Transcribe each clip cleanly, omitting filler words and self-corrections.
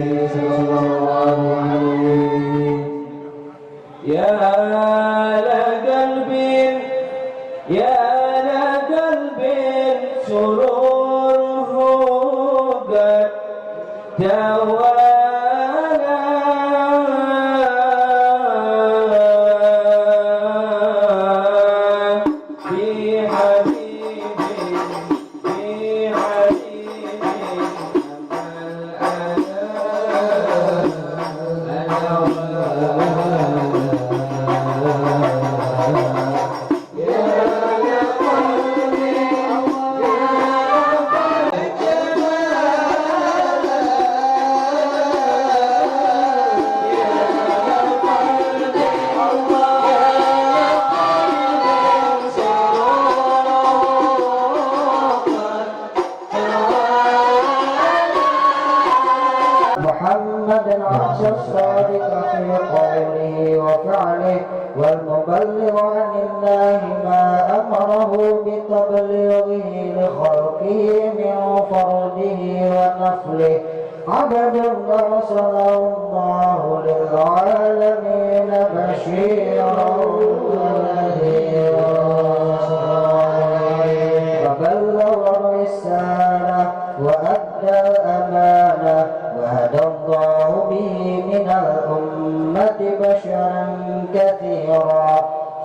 صلى الله عليه. يا لقلب سروره قد توالى في حبيب محمد عبد الصادق في قوله وفعله والمبلغ عن الله ما أمره بتبليغه لخلقه من فرده ونفله عبد أرسله الله للعالمين بشيرا ونذيرا فبلغ الرسالة وأدى الأمانة وهدى الله به من الأمة بشرا كثيرا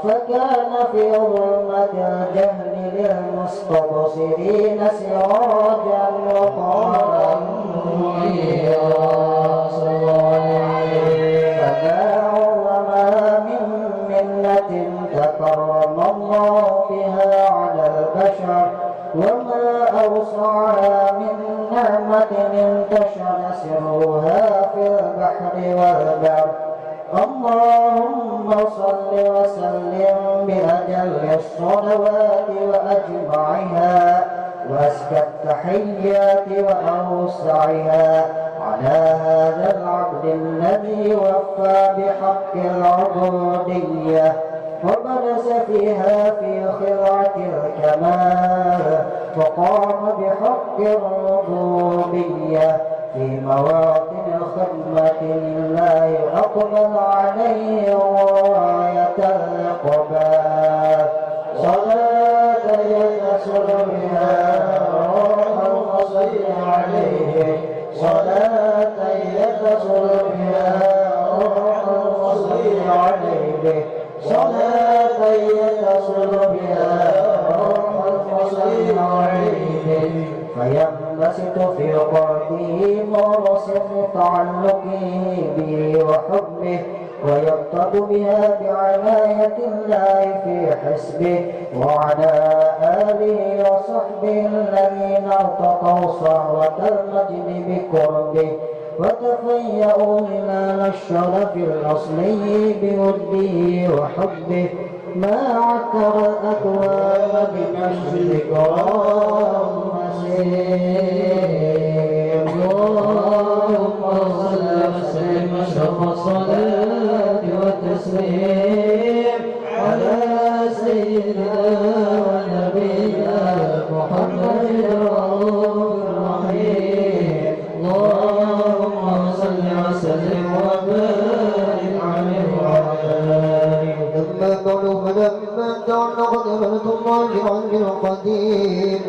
فكان في ظلمة الجهل للمستبصرين سراجا وقمرا منيرا فما عظمها من منة تكرم الله بها على البشر وما أوسعها من نعمة انتشر سرها في البحر والبر اللهم صل وسلم بأجل الصلوات وأجمعها وأزكى التحيات وأوسعها على هذا العبد الذي وفى بحق العبودية وبرز فيها في خلعة الكمال وقام بحق الربوبية في مواطن الخدمة لله أقبل عليه غاية الإقبال صلاة ينصر بها روح القصد عليه صلاة ينصر بها روح القصد عليه صلاة يتصل بها روح القصد عليه فينبسط في قلبه نور سر تعلقه به وحبه ويقتد بها بعناية الله في حسبه وعلى آله وصحبه الذين ارتقوا صهوة المجد بقربه وتفيأوا هلال الشرف الأصلي بوده وحبه ما عكر الأكوان بنشر كرام مسير اللهم صل وسلم أشرف الصلاة والتسليم على سيدنا ونبينا محمد الرؤوف الرحيم اللهم صل وسلم وبارك عليه وعلى آله لما قالوا فلما تعلقت أمانة الله عنه القديم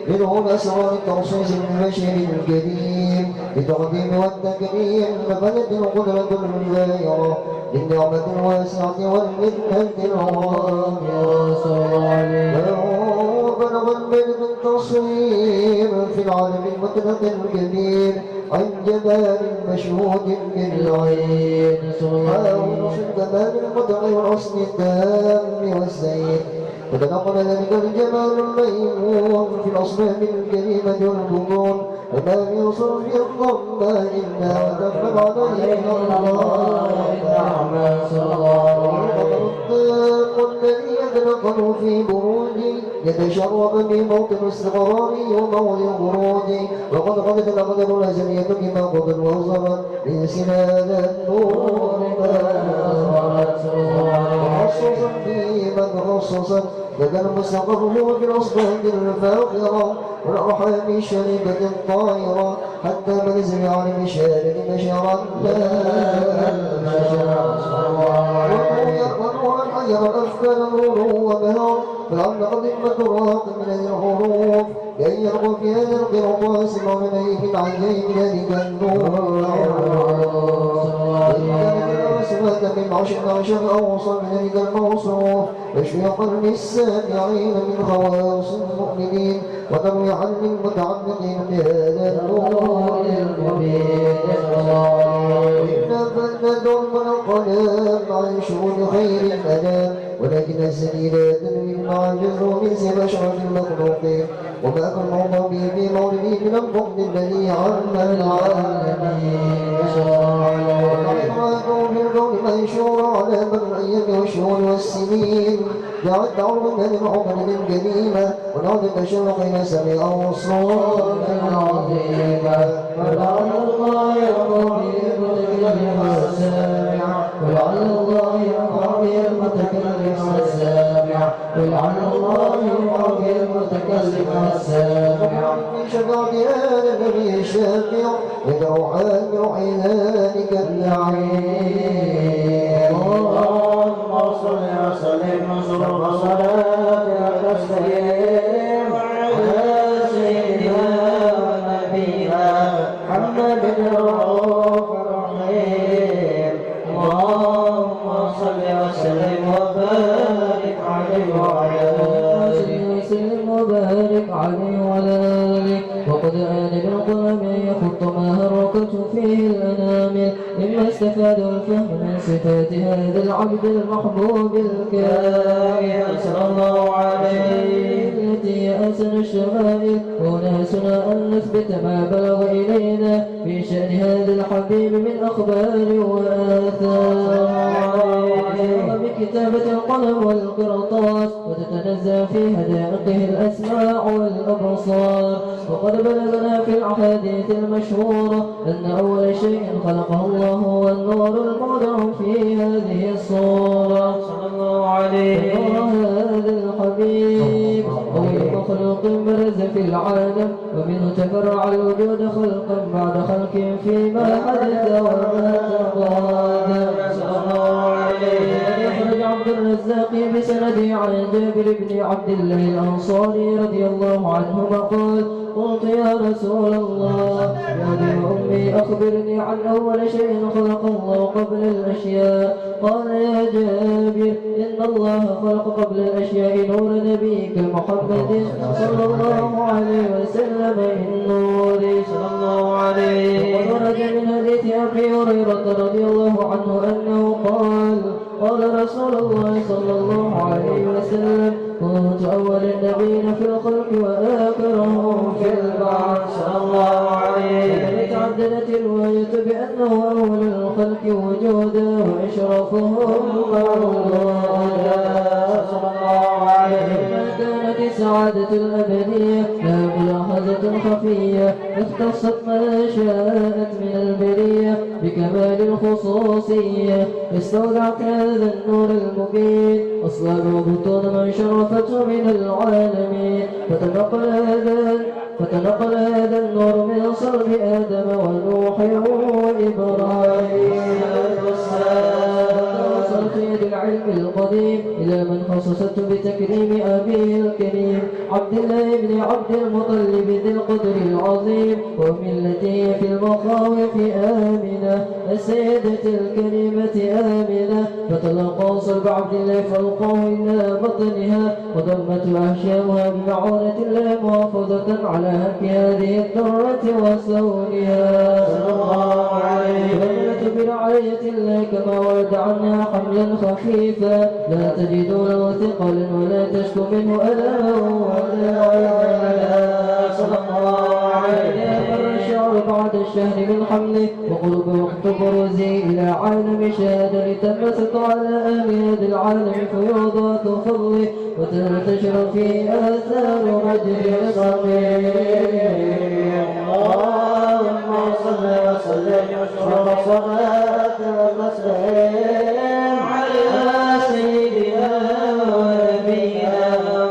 منهم أسرار التخصيص البشر الكريم لتقديم والتكريم فبدت القدرة الجائرة للنعمة الواسعة والمنة الغامرة بلغ الملك التصوير في العالم المطلق الكبير عن جمال مشهود بالعين حاول الجمال المدعي والحسن التام والزين فتنقل ذلك الجمال الميمون في الأصنام الكريمة والبطون وما يوصل في الضمة إلا وتفق عليه الله نعم صلى الله عليه وسلم الذي يتنقل في بروج يتشرب بموطن استقرار وموضع برود وقد قضت الأقدار الأزلية بما قضت وأظهرت من سنان النور خصوصا في من خصصت لدى المستقر بالأصباد الفاخرة والأرحام الشريفة الطائرة حتى منزل عن مشارك بشرا ونورا حجر الأفكار الغرور وبهار فلعل قدمة الراق من الحروف كي يرغب في هذا القرطاس ومنيه العجيب ذلك النور سمعت من عشر أوصى من ذلك الموصوف يشفي قلب السامعين من خواص المؤمنين وترويحا للمتعمقين بهذا النور المبين إنا فلندعو من القلم عن شؤون خير الأنام ولكن السبيل تنوي المعجز من سوى أشرف المخلوقين وما كان الله به في مولده من الفضل الذي عم العالمين وقد في الكون منشورا على مر الأيام والشهور والسنين جعلت عرضا من العمر الكريمة ونعد تشوقنا سمع الصوت العظيمة ولعل الله يرضى بالمتكلم والسامع ولعل الله يرضى بالمتكلم والسامع ولعل الله يرضى بالمتكلم والسامع من شفاعة هذا النبي الشافع يدعو عامر عينانك النعيم اللهم صل وسلم وزور صلاتك وتسليم على سيدنا ونبينا محمد الرؤوف الرحيم اللهم صل وسلم وبارك عليه وعلى آله وسلم وبارك عليه وعلى آله وقد آن بالقلم أن يخط ما هركت فيه الأنامل مما استفاد الفهم من صفات هذا العبد المحبوب الكامل صلى الله عليه التي هي أحسن الشمائل وناسنا أن نثبت ما بلغ إلينا في شأن هذا الحبيب من أخبار وآثار بكتابة القلم والقرطاس وتتنزل في هدائقه الأسماع والأبصار وقد بلغنا في الأحاديث المشهورة أن أول شيء خلقه الله هو النور المودع في هذه الصورة صلى الله عليه هذا الحبيب أول مخلوق برز في العالم ومنه تفرع الوجود خلقا بعد خلق فيما حدث وما تقادم صلى الله عليه يخرج عبد الرزاق بسند عن جابر بن عبد الله الأنصاري رضي الله عنهما قال قلت يا رسول الله يا ابي وامي اخبرني عن اول شيء خلق الله قبل الاشياء قال يا جابر ان الله خلق قبل الاشياء نور نبيك محمد صلى الله عليه وسلم من نور صلى الله عليه وورد من حديث ابي هريره رضي الله عنه انه قال رسول الله صلى الله عليه وسلم كنت أول النبيين في الخلق وآخرهم في البعث صلى الله عليه تعددت الرواية بأنه أول الخلق وجودا وأشرفهم موجودا صلى الله عليه كانت السعادة الأبدية لا ملاحظة خفية اختصت ما شاءت من البرية بكمال الخصوصية استودعت هذا النور المبين أصلاب وبطون من شرفته من العالمين فتنقل هذا النور من صلب آدم ونوح وإبراهيم وصلت يد العلم القديم إلى من خصصت بتكريم أبيه الكريم عبد الله بن عبد المطلب ذي القدر العظيم وملته في المخاوف آمنة السيدة الكريمة آمنة فتلقى صلب عبد الله فألقاه إلى بطنها وضمت أحشامها بمعونة الله محافظة على هك هذه الذرة وسونها صلى الله عليه وسلم برعاية الله كما ورد عنها حملا خفيفا لا تجد له ثقلا ولا تشكو منه ألما ولا صلى الله عليه وسلم بعد الشهر من حمله وقرب وقت بروزه إلى عالم شهادة لتنبسط على أهل هذا العالم فيوضات فضله وتنتشر فيه آثار مجد عظمه. اللهم صل وسلم صلاة وتسليم على سيدنا ونبينا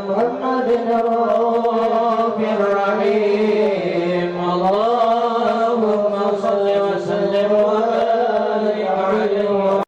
محمد الرؤوف الرحيم. اللهم صل وسلم وبارك عليه.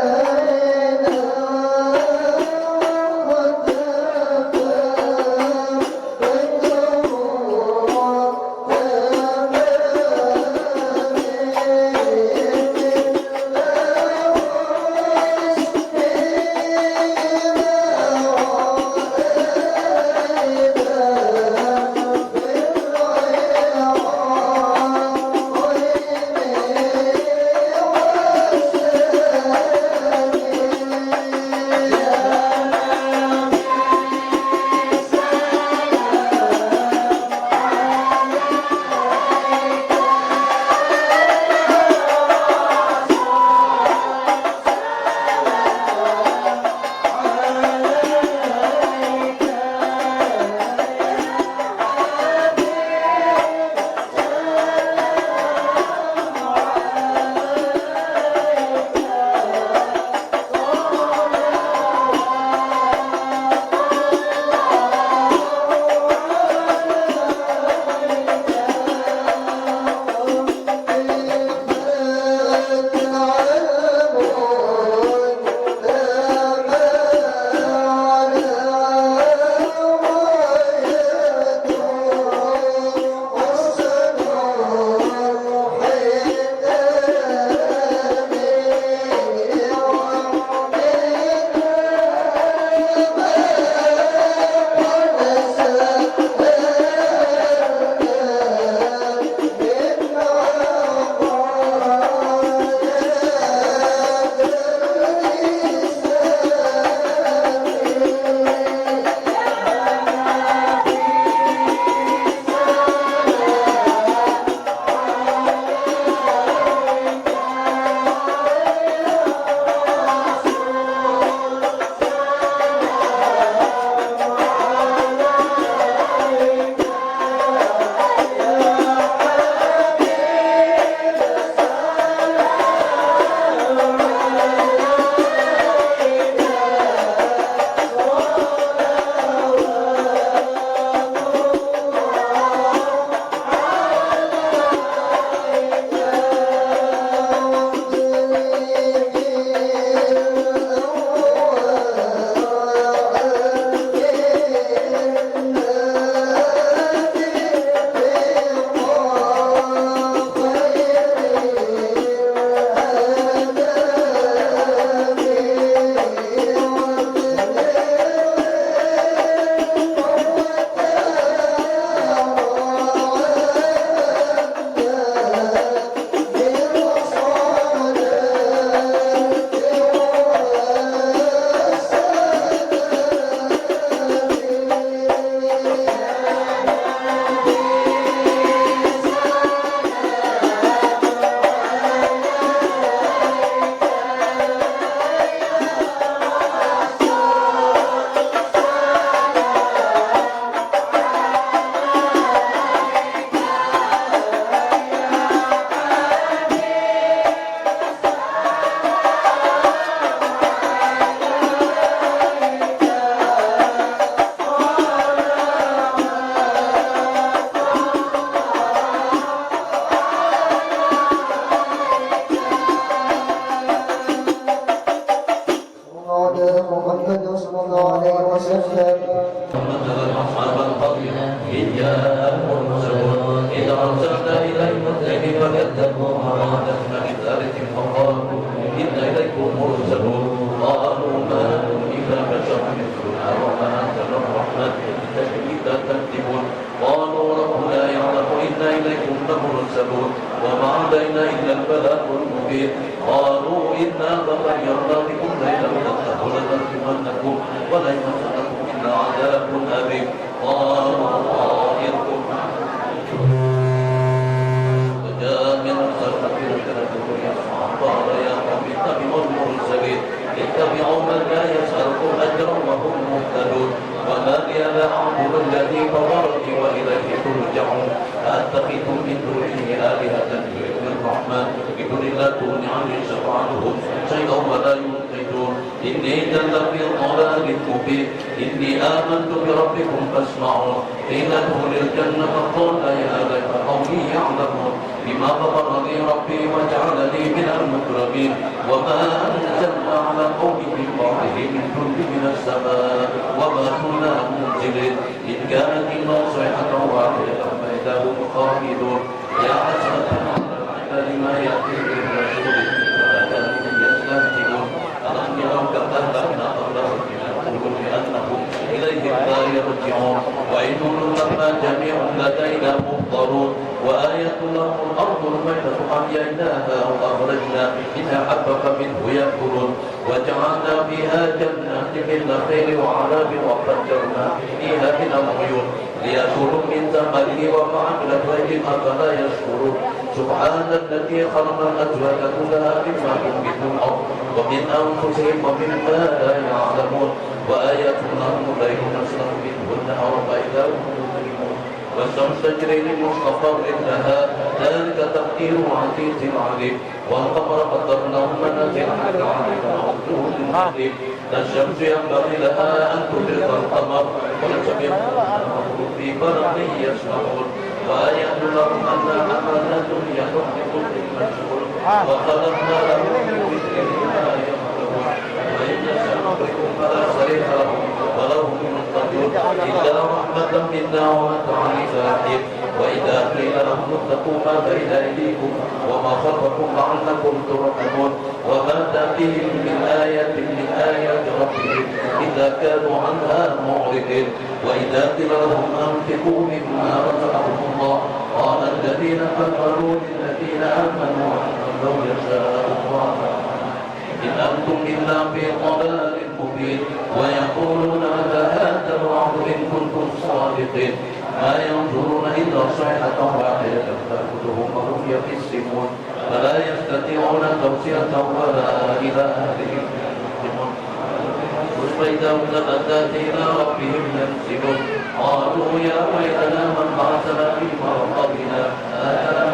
من يشق عنهم شيئا ولا ينقذون إني إذا لفي ضلال مبين إني آمنت بربكم فاسمعون قيل ادخل الجنة قال يا ليت قومي يعلمون بما غفر لي ربي وجعلني من المكرمين وما أنزلنا على قومه من بعده من جند من السماء وما كنا منزلين إن كانت إلا صيحة واحدة فإذا هم خامدون يا حسرة على العباد ما يأتي من رسول فأتاني يستهزئون ألم يروا كم أهلكنا قبلهم من القرون أنهم إليهم لا يرجعون وإن لما جميع لدينا محضرون وآية لهم الأرض الميتة أحييناها وأخرجنا منها حبا منه يأكلون وجعلنا فيها جنات من نخيل وعنب وفجرنا فيها من العيون ليأكلوا من ثمره وفعلت غيرهم أفلا يشكرون سبحان الذي خلق الأزواج كلها مما تنبت الأرض ومن أنفسهم ومما لا يعلمون وآية لهم الليل نسلخ منه النهار فإذا هم مظلمون والشمس تجري لمستقر لها ذلك تقدير عزيز عليم والقمر قدرناه منازل لتعلم عرضه عظيم الشمس ينبغي لها أن تدرك القمر والشمس في برق يسبحون وآية لهم أنا حملنا يخلق كل مشغول وخلقنا له من مثله ما يخلقون وإن نشأ فلا صريخ لهم ولهم منقذون إلا رحمة منا ومتعا لساحر وإذا قيل لهم اتقوا ما بين أيديكم وما خلفكم لعلكم ترحمون وما تأتيهم من آية من آيات ربهم إذا كانوا عنها معرضين وإذا قيل لهم أنفقوا مما رزقهم الله قال الذين كفروا للذين آمنوا لو يشاء الله إن أنتم إلا في ضلال مبين ويقولون متى هذا الوعد إن كنتم صادقين ما ينظرون إلا صيحة واحدة تأخذهم وهم يخصمون فلا يستطيعون توصية ولا إلى أهلهم ينتقمون فإذا هم لمدات إلى ربهم ينسلون قالوا يا ويلنا من بعثنا في مرقدنا هذا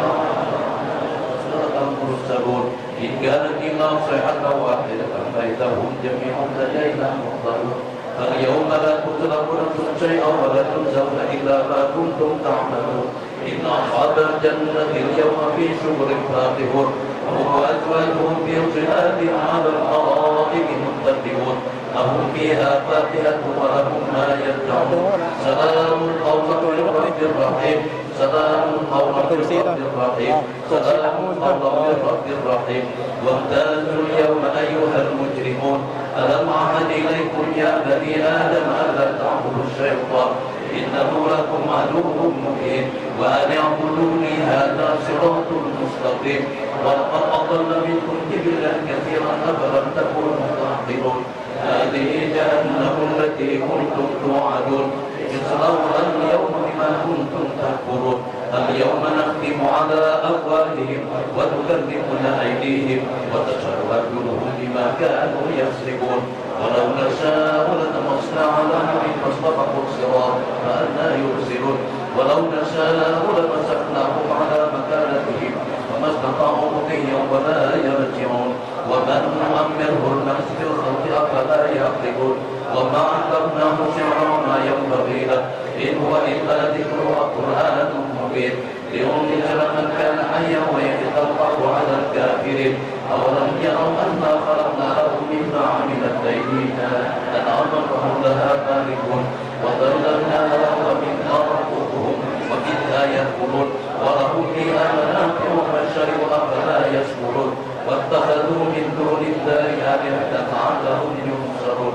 المرسلون إن كانت إلا صيحة واحدة فإذا هم جميع لدينا محضرون فاليوم لا تظلم نفس شيئا ولا تجزون إلا ما كنتم تعملون إن أصحاب الجنة اليوم في شغل فاقهون هم وأزواجهم في ظلال على الأرائك متكئون لهم فيها فاكهة ولهم ما يدعون سلام قولا من رب رحيم سلام قولا من رب رحيم سلام قولا من رب رحيم وامتازوا اليوم أيها المجرمون ألم أعهد إليكم يا بني آدم ألا تعبدوا الشيطان إنه لكم عدو مبين وأن اعبدوني هذا صراط مستقيم ولقد أضل منكم جبلا كثيرا أفلم تكونوا تعقلون هذه جهنم التي كنتم توعدون اصلوها اليوم بما كنتم تكفرون اليوم نختم على أفواههم وتكلمنا أيديهم وتشهد أرجلهم بما كانوا يكسبون ولو نشاء لطمسنا على أعينهم فاستبقوا الصراط فأنى يبصرون ولو نشاء لمسخناهم على مكانتهم فما استطاعوا مضيا ولا يرجعون ومن نؤمره النفس في الخلق أفلا يعقلون وما علمناه شعرا وما ينبغي له إن هو إلا ذكر وقرآن مبين لينذر من كان حيا ويحيى الحق على الكافرين أولم يروا أنا خلقنا لهم مما عملت أيدينا أنعاما فهم لها مالكون وذللنا لهم ومنها ركوبهم ومنها يأكلون ولهم فيها منافع ومشارب أفلا يشكرون واتخذوا من دون الله آلهة لعلهم ينصرون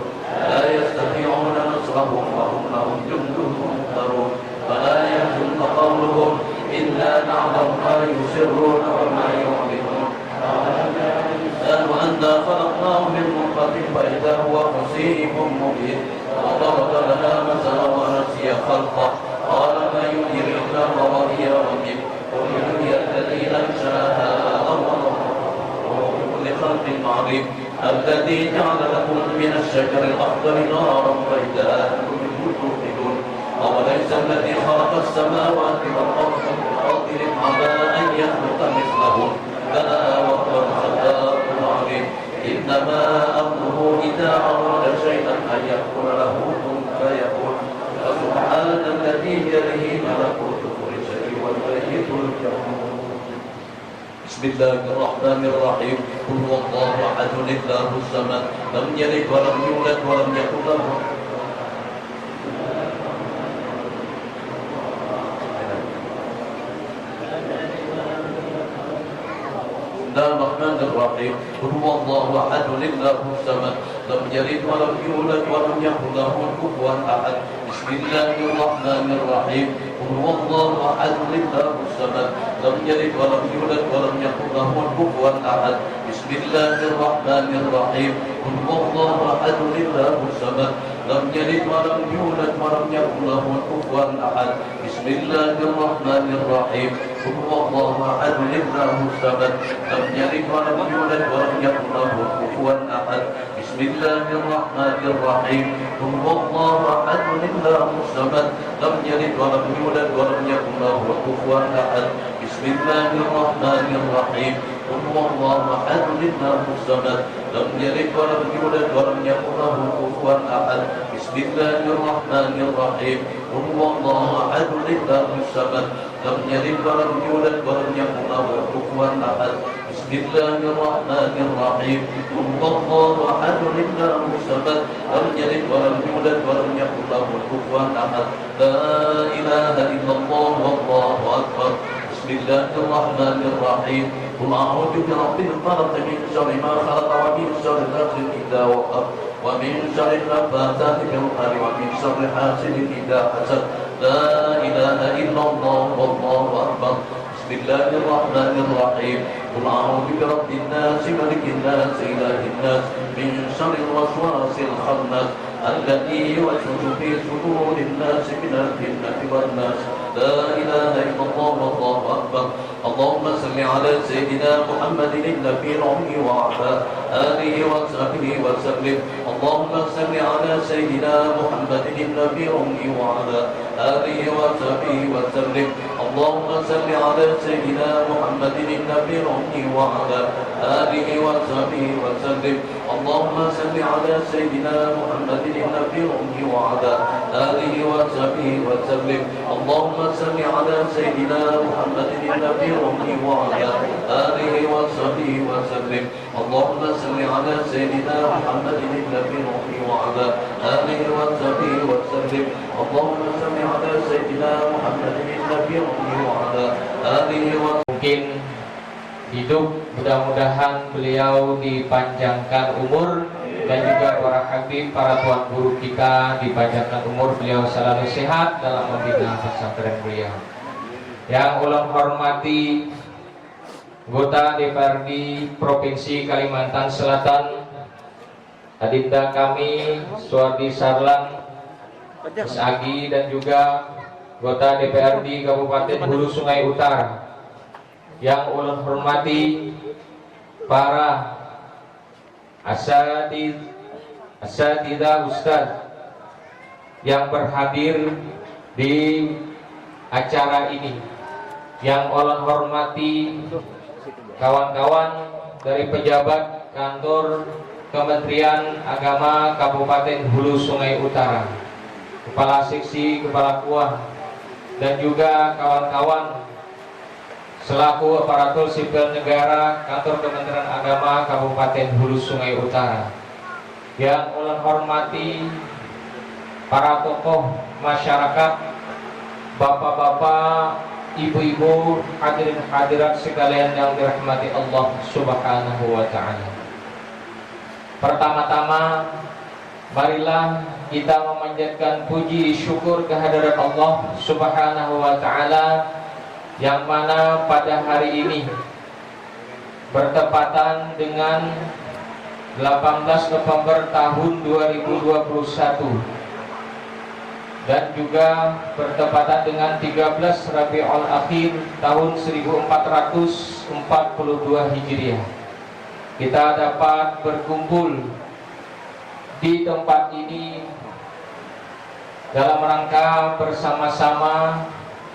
لا يستطيعون نصرهم وهم لهم جند مهترون فلا يحزنك قولهم إنا نعلم ما يسرون وما يعلنون قالوا أنا خلقناه من نطفة فإذا هو خصيم مبين وضرب لنا مثلا ونسي خلقه قال ما يحيي العظام وهي رميم قل يحيي الذي أنشأها أول كل خلق عظيم الذي جعل لكم من الشجر الأخضر نارا فإذا أنتم منه توقدون أوليس الذي خلق السماوات والأرض بقادر على أن يخلق مثلهم بلى وهو الخلاق إنما أمره إذا أراد شيئا أن يقول له كن فيكون فسبحان الذي بيده ملكوت كل شيء والملك ترجعون بسم الله الرحمن الرحيم قل هو الله أحد الله الصمد لم يلد ولم يولد ولم يكن له الرحمن الرحيم قل هو الله أحد الله الصمد لم يلد ولم يولد ولم يكن له كفوا أحد بسم الله الرحمن الرحيم قل هو الله أحد الله الصمد لم يلد ولم يولد ولم يكن له كفوا أحد بسم الله الرحمن الرحيم قل هو الله أحد الله الصمد لم يلد ولم يولد ولم يكن له كفوا أحد بسم الله الرحمن الرحيم قل هو الله أحد الله الصمد لم يلد ولم يولد ولم يكن له كفوا أحد بسم الله الرحمن الرحيم قل هو الله أحد الله الصمد لم يلد ولم يولد ولم يكن له كفوا أحد بسم الله الرحمن الرحيم قل هو الله أحد الله الصمد لم يلد ولم يولد ولم يكن له كفوا أحد بسم الله الرحمن الرحيم قل هو الله أحد الله الصمد لم يلد ولم يولد ولم يكن له كفوا أحد بسم الله الرحمن الرحيم قل هو الله أحد الله الصمد لم يلد ولم يولد ولم يكن له كفوا أحد لا إله إلا الله والله أكبر بسم الله الرحمن الرحيم قل أعوذ برب الفلق من شر ما خلق ومن شر نفس إذا وقب ومن شر النفاثات في العقد ومن شر حاسد إذا حسد لا إله إلا الله والله أكبر بسم الله الرحمن الرحيم قل أعوذ برب الناس ملك الناس إله الناس من شر الوسواس الخناس الذي يوسوس في صدور الناس من الجنة والناس لا إله إلا الله والله أكبر اللهم صل على سيدنا محمد النبي الأمي وعلى آله وصحبه وسلم اللهم صل على سيدنا محمد النبي الأمي وعلى آله وصحبه وسلم اللهم صل على سيدنا محمد النبي الأمي وعلى آله وصحبه وسلم اللهم صل على سيدنا محمد النبي الأمي وعلى آله وصحبه وسلم اللهم صل على سيدنا محمد النبي الأمي وعلى آله وصحبه وسلم اللهم صل على سيدنا محمد النبي الأمي وعلى آله وصحبه وسلم اللهم صل على سيدنا محمد النبي الأمي وعلى آله وصحبه. Mungkin hidup, mudah-mudahan beliau dipanjangkan umur dan juga para habib, para tuan guru kita dipanjangkan umur, beliau selalu sehat dalam membina pesantren beliau. Yang ulun hormati anggota DPRD Provinsi Kalimantan Selatan, adinda kami Suwardi Sarlan, Mas Agi, dan juga anggota DPRD Kabupaten Hulu Sungai Utara. Yang ulun hormati para asatidzah ustaz yang berhadir di acara ini, yang ulun hormati kawan-kawan dari pejabat kantor Kementerian Agama Kabupaten Hulu Sungai Utara, kepala seksi, kepala kuah, dan juga kawan-kawan selaku aparatur sipil negara kantor Kementerian Agama Kabupaten Hulu Sungai Utara. Yang ulun hormati para tokoh masyarakat, bapak-bapak, ibu-ibu, hadirin hadirat sekalian yang dirahmati Allah Subhanahu wa taala. Pertama-tama, marilah kita memanjatkan puji syukur kehadirat Allah Subhanahu wa taala, yang mana pada hari ini bertepatan dengan 18 November tahun 2021 dan juga bertepatan dengan 13 Rabiul Akhir tahun 1442 Hijriah. Kita dapat berkumpul di tempat ini dalam rangka bersama-sama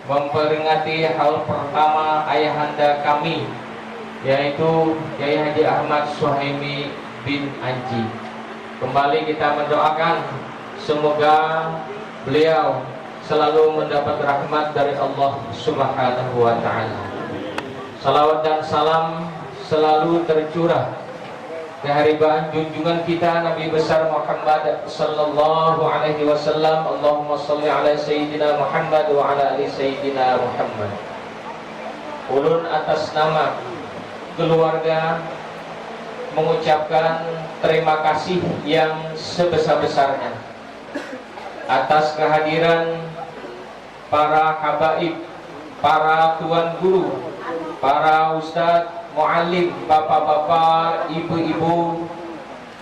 memperingati hal pertama ayahanda kami, yaitu Kiai Haji Ahmad Suhaimi bin Anji. Kembali kita mendoakan semoga beliau selalu mendapat rahmat dari Allah Subhanahu wa taala. Salawat dan salam selalu tercurah keharibaan junjungan kita Nabi besar Muhammad sallallahu alaihi wasallam. Allahumma shalli ala sayyidina Muhammad wa ala ali sayyidina Muhammad. Ulun atas nama keluarga mengucapkan terima kasih yang sebesar-besarnya atas kehadiran para habaib, para tuan guru, para ustadz, muallim, bapak-bapak, ibu-ibu,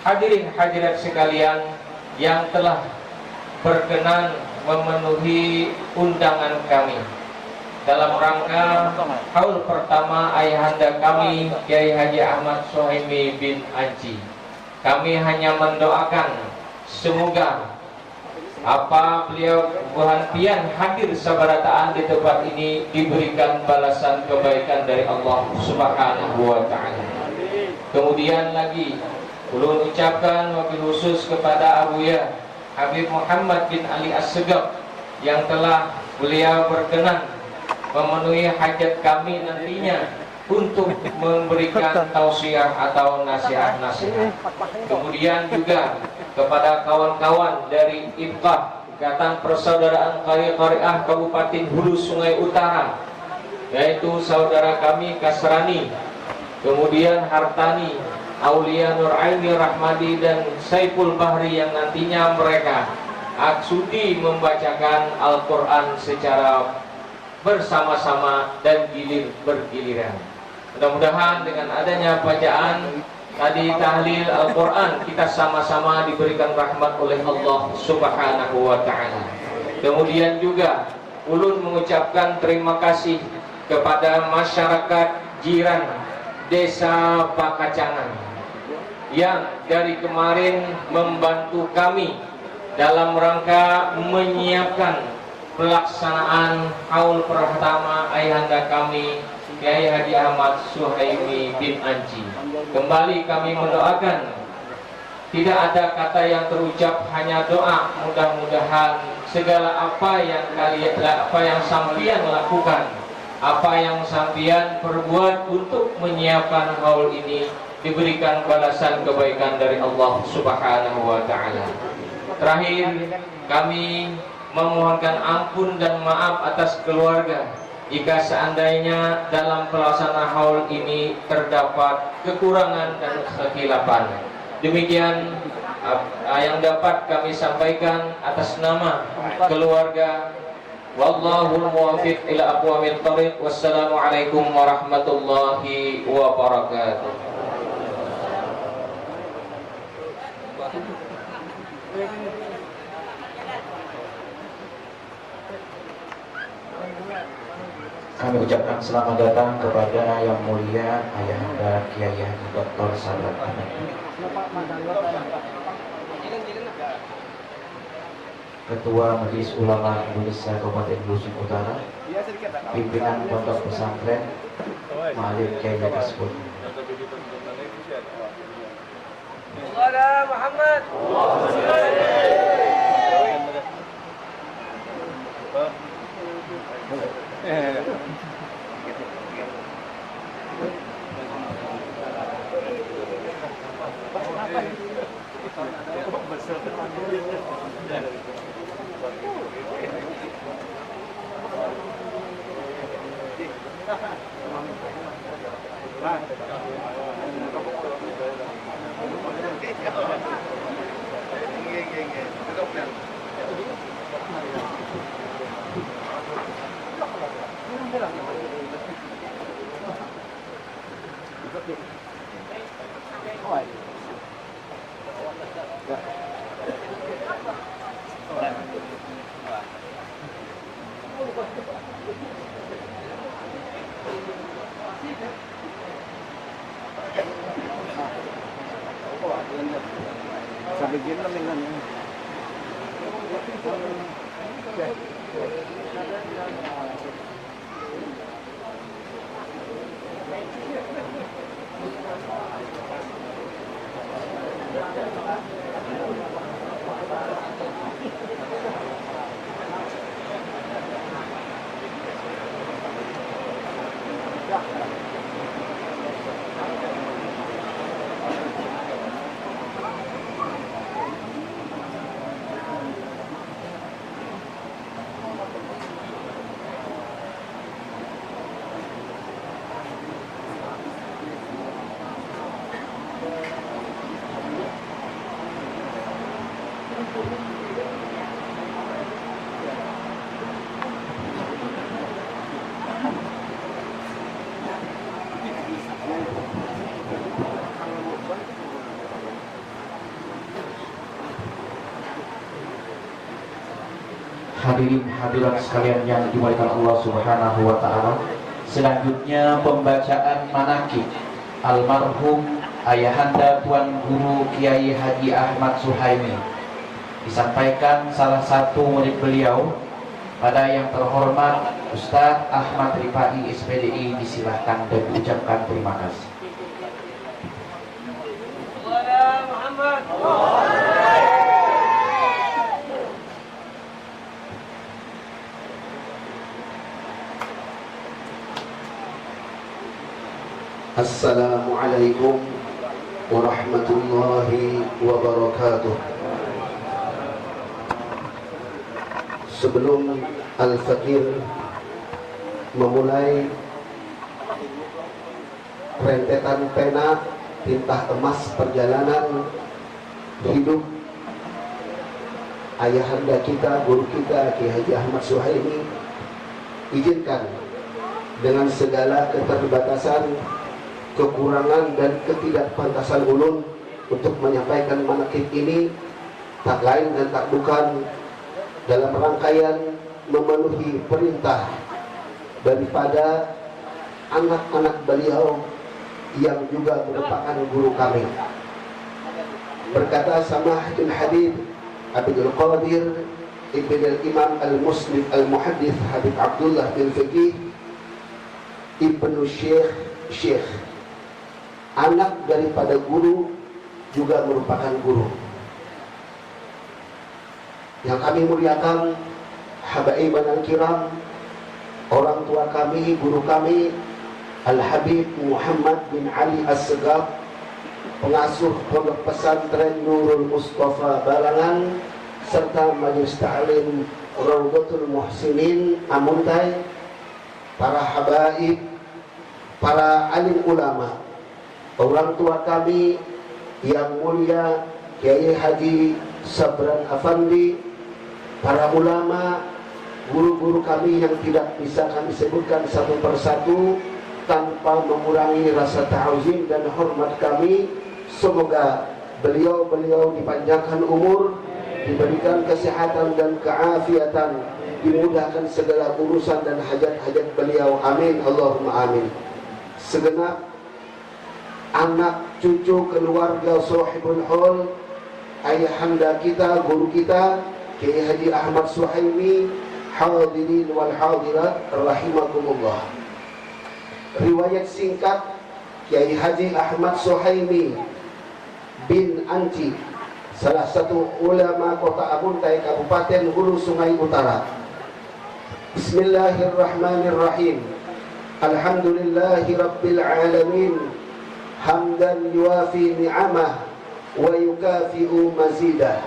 hadirin hadirat sekalian yang telah berkenan memenuhi undangan kami dalam rangka haul pertama ayahanda kami Kiai Haji Ahmad Suhaimi bin Anji. Kami hanya mendoakan semoga apa beliau Tuhan pian hadir sabarataan di tempat ini diberikan balasan kebaikan dari Allah Subhanahu wa taala. Kemudian lagi ulun ucapkan wabil khusus kepada Abuya Habib Muhammad bin Ali As-Segaf yang telah beliau berkenan memenuhi hajat kami nantinya untuk memberikan tausiah atau nasihat-nasihat. Kemudian juga kepada kawan-kawan dari Ikatan Persaudaraan Qari'ah Kabupaten Hulu Sungai Utara, yaitu saudara kami Kasrani, kemudian Hartani, Aulia Nuraini Rahmadi dan Saiful Bahri yang nantinya mereka sudi membacakan Al-Quran secara bersama-sama dan gilir bergiliran. Mudah-mudahan dengan adanya bacaan tadi tahlil Al-Quran kita sama-sama diberikan rahmat oleh Allah Subhanahu wa ta'ala. Kemudian juga ulun mengucapkan terima kasih kepada masyarakat jiran Desa Bakacangan yang dari kemarin membantu kami dalam rangka menyiapkan pelaksanaan haul pertama ayahanda kami Kiai Haji Ahmad Suhaimi bin Anji. Kembali kami mendoakan, tidak ada kata yang terucap, hanya doa. Mudah-mudahan segala apa yang sampian lakukan, apa yang sampian perbuat untuk menyiapkan haul ini diberikan balasan kebaikan dari Allah Subhanahu wa taala. Terakhir kami memohonkan ampun dan maaf atas keluarga jika seandainya dalam pelaksanaan haul ini terdapat kekurangan dan kekhilafan. Demikian yang dapat kami sampaikan atas nama keluarga. Wallahul muwaffiq ila aqwamit thoriq. Wassalamualaikum warahmatullahi wabarakatuh. Kami ucapkan selamat datang kepada Yang Mulia Ayahanda Kiai Haji Dr. Sadat Ahmad, Ketua Majelis Ulama Indonesia Kabupaten Hulu Utara, pimpinan Pondok Pesantren Ma'alif Kiai Kasbun. Muhammad. Sampai gini dengan Hadirin hadirat sekalian yang dimuliakan Allah Subhanahu wa taala. Selanjutnya pembacaan manaqib almarhum ayahanda Tuan Guru Kiai Haji Ahmad Suhaimi. Disampaikan salah satu murid beliau, pada yang terhormat Ustadz Ahmad Rifai SPDI, disilahkan dan diucapkan terima kasih. Assalamualaikum warahmatullahi wabarakatuh. Sebelum Al-Fakir memulai rentetan pena tinta emas perjalanan hidup ayahanda kita, guru kita Kiai Haji Ahmad Suhaimi, izinkan dengan segala keterbatasan, kekurangan dan ketidakpantasan ulun untuk menyampaikan manaqib ini, tak lain dan tak bukan dalam rangkaian memenuhi perintah daripada anak-anak beliau yang juga merupakan guru kami. Berkata Samahatul Habib Abdul Qadir Ibn al-Imam al-Muslim al-Muhaddith Habib Abdullah bin Fiqih Ibnu Syekh, anak daripada guru juga merupakan guru. Yang kami muliakan habaiban al-kiram, orang tua kami, guru kami Al-Habib Muhammad bin Ali As-Segaf, pengasuh Pondok Pesantren Nurul Mustafa Balangan, serta Majelis Ta'lim Rawdatul Muhsinin Amuntai, para habaib, para alim ulama, orang tua kami yang mulia Kiai Haji Sabran Afandi, para ulama, guru-guru kami yang tidak bisa kami sebutkan satu persatu tanpa mengurangi rasa ta'zim dan hormat kami. Semoga beliau-beliau dipanjangkan umur, diberikan kesehatan dan keafiatan, dimudahkan segala urusan dan hajat-hajat beliau. Amin, Allahumma amin. Segenap anak, cucu, keluarga sahibul haul, ayahanda kita, guru kita Kiai Haji Ahmad Suhaimi, hadirin wal hadirat rahimakumullah. Riwayat singkat Kiai Haji Ahmad Suhaimi bin Anci, salah satu ulama kota Amuntai, Kabupaten Hulu Sungai Utara. Bismillahirrahmanirrahim. Alhamdulillahi rabbil alamin, hamdan yuafi ni'amah wa yukafi'u mazidah.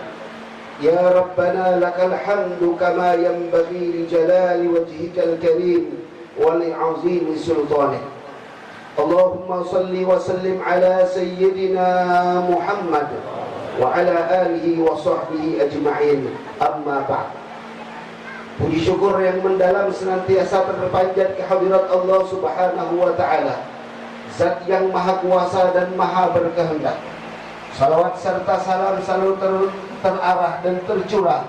Ya Rabbana lakal hamdu kama yanbaghi li jalali wajhikal karim wa li 'azimi sultanik. Allahumma salli wa sallim ala sayyidina Muhammad wa ala alihi wa sahbihi ajma'in. Amma ba'd. Puji syukur yang mendalam senantiasa terpanjat kehadirat Allah Subhanahu wa taala, Zat yang maha kuasa dan maha berkehendak. Salawat serta salam selalu terarah dan tercurah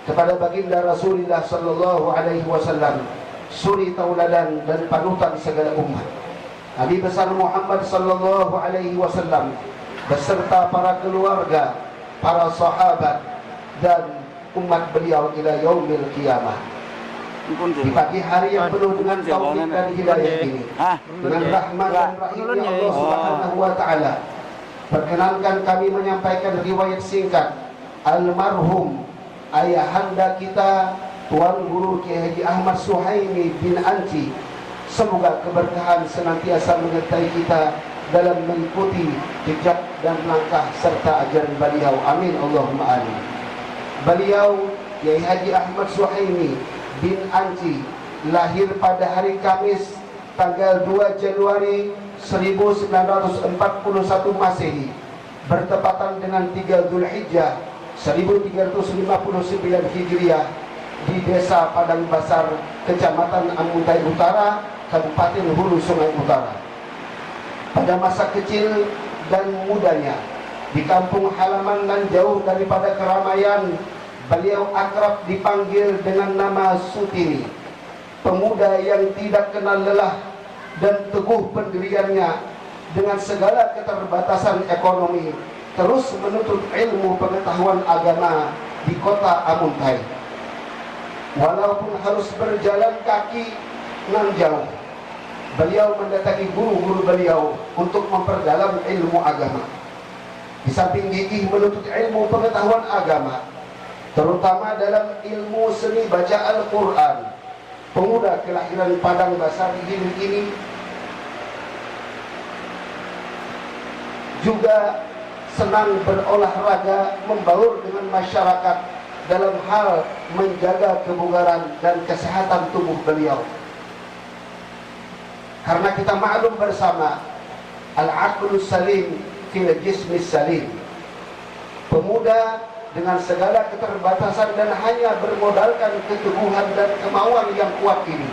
kepada baginda Rasulullah sallallahu alaihi wasallam, suri tauladan dan panutan segala umat. Nabi besar Muhammad sallallahu alaihi wasallam beserta para keluarga, para sahabat dan umat beliau ila yaumil qiyamah. Di pagi hari yang penuh dengan taufik dan hidayah ini, dengan rahmat dan rahimnya Allah Subhanahu wa taala, Perkenankan kami menyampaikan riwayat singkat almarhum ayahanda kita Tuan Guru Kiai Haji Ahmad Suhaimi bin Anci. Semoga keberkahan senantiasa menyertai kita dalam mengikuti jejak dan langkah serta ajaran beliau. Amin Allahumma amin. Beliau Kiai Haji Ahmad Suhaimi bin Anci lahir pada hari Kamis tanggal 2 Januari 1941 Masehi bertepatan dengan 3 Zulhijjah 1359 Hijriah di Desa Padang Basar, Kecamatan Amuntai Utara, Kabupaten Hulu Sungai Utara. Pada masa kecil dan mudanya di kampung halaman nan jauh daripada keramaian, beliau akrab dipanggil dengan nama Sutini. Pemuda yang tidak kenal lelah dan teguh pendiriannya dengan segala keterbatasan ekonomi, terus menuntut ilmu pengetahuan agama di kota Amuntai. Walaupun harus berjalan kaki nan jauh, beliau mendatangi guru-guru beliau untuk memperdalam ilmu agama. Di samping gigih menuntut ilmu pengetahuan agama, terutama dalam ilmu seni baca Al-Quran, pemuda kelahiran Padang Basar ini juga senang berolahraga, membaur dengan masyarakat dalam hal menjaga kebugaran dan kesehatan tubuh beliau. Karena kita maklum bersama, al-aqlus salim fil jismis salim. Pemuda dengan segala keterbatasan dan hanya bermodalkan keteguhan dan kemauan yang kuat ini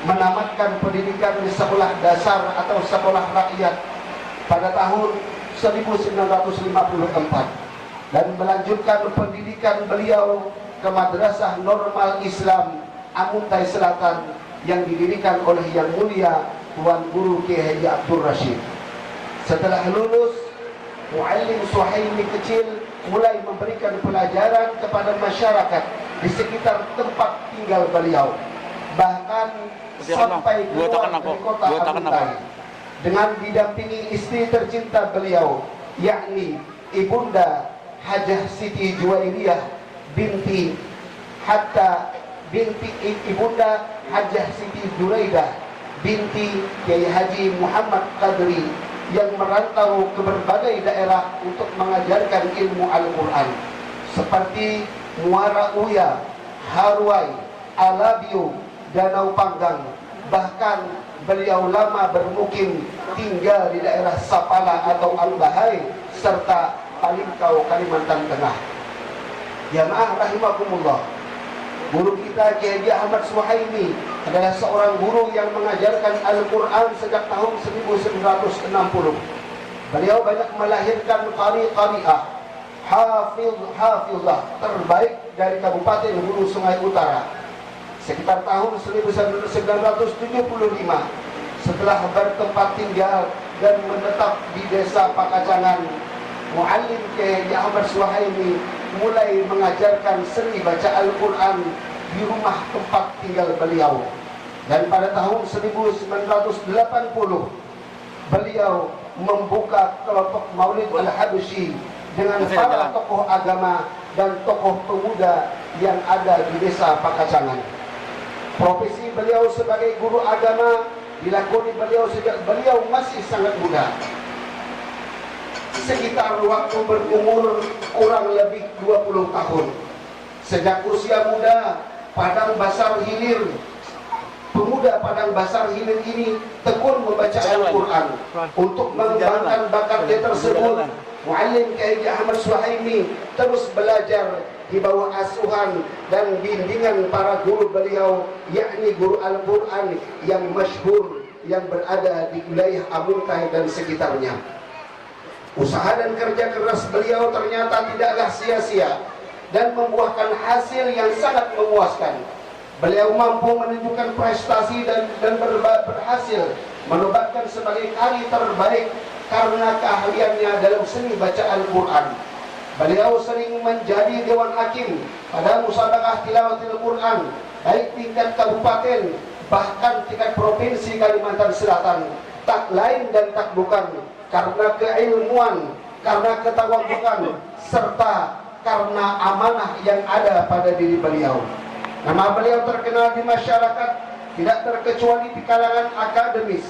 menamatkan pendidikan di sekolah dasar atau sekolah rakyat pada tahun 1954 dan melanjutkan pendidikan beliau ke Madrasah Normal Islam Amuntai Selatan yang didirikan oleh Yang Mulia Tuan Guru Kiai Haji Abdul Rashid. Setelah lulus, Muallim Suhaimi kecil mulai memberikan pelajaran kepada masyarakat di sekitar tempat tinggal beliau, bahkan sampai keluar dari kota Amuntai dengan didampingi istri tercinta beliau, yakni Ibunda Hajah Siti Juwairiyah binti Ibunda Hajah Siti Duraidah binti Kiai Haji Muhammad Qadri yang merantau ke berbagai daerah untuk mengajarkan ilmu Al-Quran seperti Muara Uya, Haruai, Alabiu, Danau Panggang. Bahkan beliau lama bermukim tinggal di daerah Sapala atau Al-Bahai serta Palingkau, Kalimantan Tengah. Jamaah rahimakumullah, guru kita Kiai Haji Ahmad Suhaimi adalah seorang guru yang mengajarkan Al-Quran sejak tahun 1960. Beliau banyak melahirkan qari-qari'ah, hafizah terbaik dari Kabupaten Hulu Sungai Utara. Sekitar tahun 1975, setelah bertempat tinggal dan menetap di Desa Pakacangan, Muallim Kiai Haji Ahmad Suhaimi mulai mengajarkan seni baca Al-Quran di rumah tempat tinggal beliau. Dan pada tahun 1980 beliau membuka kelompok Maulid Al-Habsyi dengan para tokoh agama dan tokoh pemuda yang ada di Desa Pakacangan. Profesi beliau sebagai guru agama dilakoni beliau sejak beliau masih sangat muda, sekitar waktu berumur kurang lebih 20 tahun. Sejak usia muda, Padang Basar Hilir, pemuda Padang Basar Hilir ini tekun membaca Al-Quran. Untuk mengembangkan bakatnya tersebut, Muallim Kiai Haji Ahmad Suhaimi terus belajar di bawah asuhan dan bimbingan para guru beliau, yakni guru Al-Quran yang masyhur yang berada di wilayah Amuntai dan sekitarnya. Usaha dan kerja keras beliau ternyata tidaklah sia-sia dan membuahkan hasil yang sangat memuaskan. Beliau mampu menunjukkan prestasi dan berhasil menobatkan sebagai qari terbaik karena keahliannya dalam seni baca Al-Quran. Beliau sering menjadi dewan hakim pada musabaqah tilawatil Quran, baik tingkat kabupaten bahkan tingkat provinsi Kalimantan Selatan. Tak lain dan tak bukan karena keilmuan, karena ketawaduan, serta karena amanah yang ada pada diri beliau. Nama beliau terkenal di masyarakat, tidak terkecuali di kalangan akademis,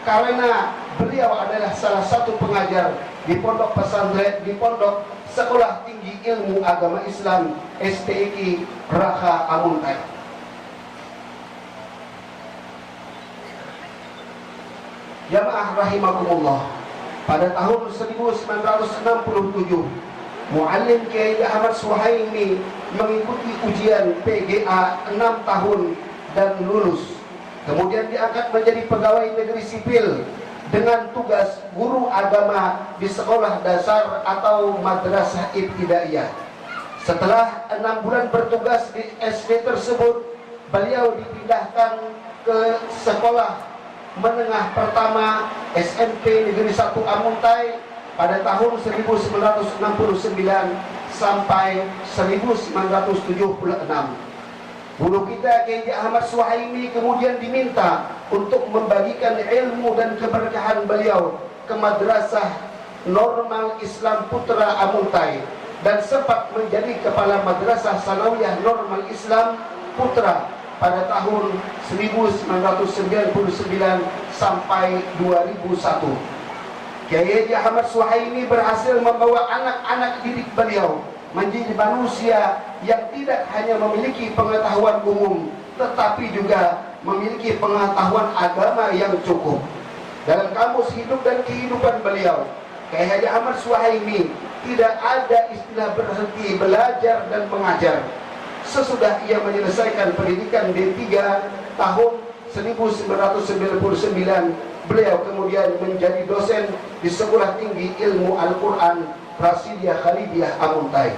karena beliau adalah salah satu pengajar di pondok pesantren, di pondok Sekolah Tinggi Ilmu Agama Islam STIQ Raha Amuntai. Jamaah rahimakumullah, pada tahun 1967 Muallim Kiai Ahmad Suhaimi mengikuti ujian PGA 6 tahun dan lulus. Kemudian diangkat menjadi pegawai negeri sipil dengan tugas guru agama di sekolah dasar atau madrasah ibtidaiyah. Setelah 6 bulan bertugas di SD tersebut, beliau dipindahkan ke sekolah menengah pertama SMP Negeri 1 Amuntai pada tahun 1969 sampai 1976. Guru kita Kiai Ahmad Suhaimi kemudian diminta untuk membagikan ilmu dan keberkahan beliau ke Madrasah Normal Islam Putra Amuntai dan sempat menjadi kepala Madrasah Sanawiyah Normal Islam Putra pada tahun 1999 sampai 2001. Kiai Ahmad Suhaimi berhasil membawa anak-anak didik beliau menjadi manusia yang tidak hanya memiliki pengetahuan umum, tetapi juga memiliki pengetahuan agama yang cukup. Dalam kamus hidup dan kehidupan beliau, Kiai Ahmad Suhaimi tidak ada istilah berhenti belajar dan mengajar. Sesudah ia menyelesaikan pendidikan D3 tahun 1999, beliau kemudian menjadi dosen di Sekolah Tinggi Ilmu Al-Quran Rasidiyah Khalidiyah Amuntai.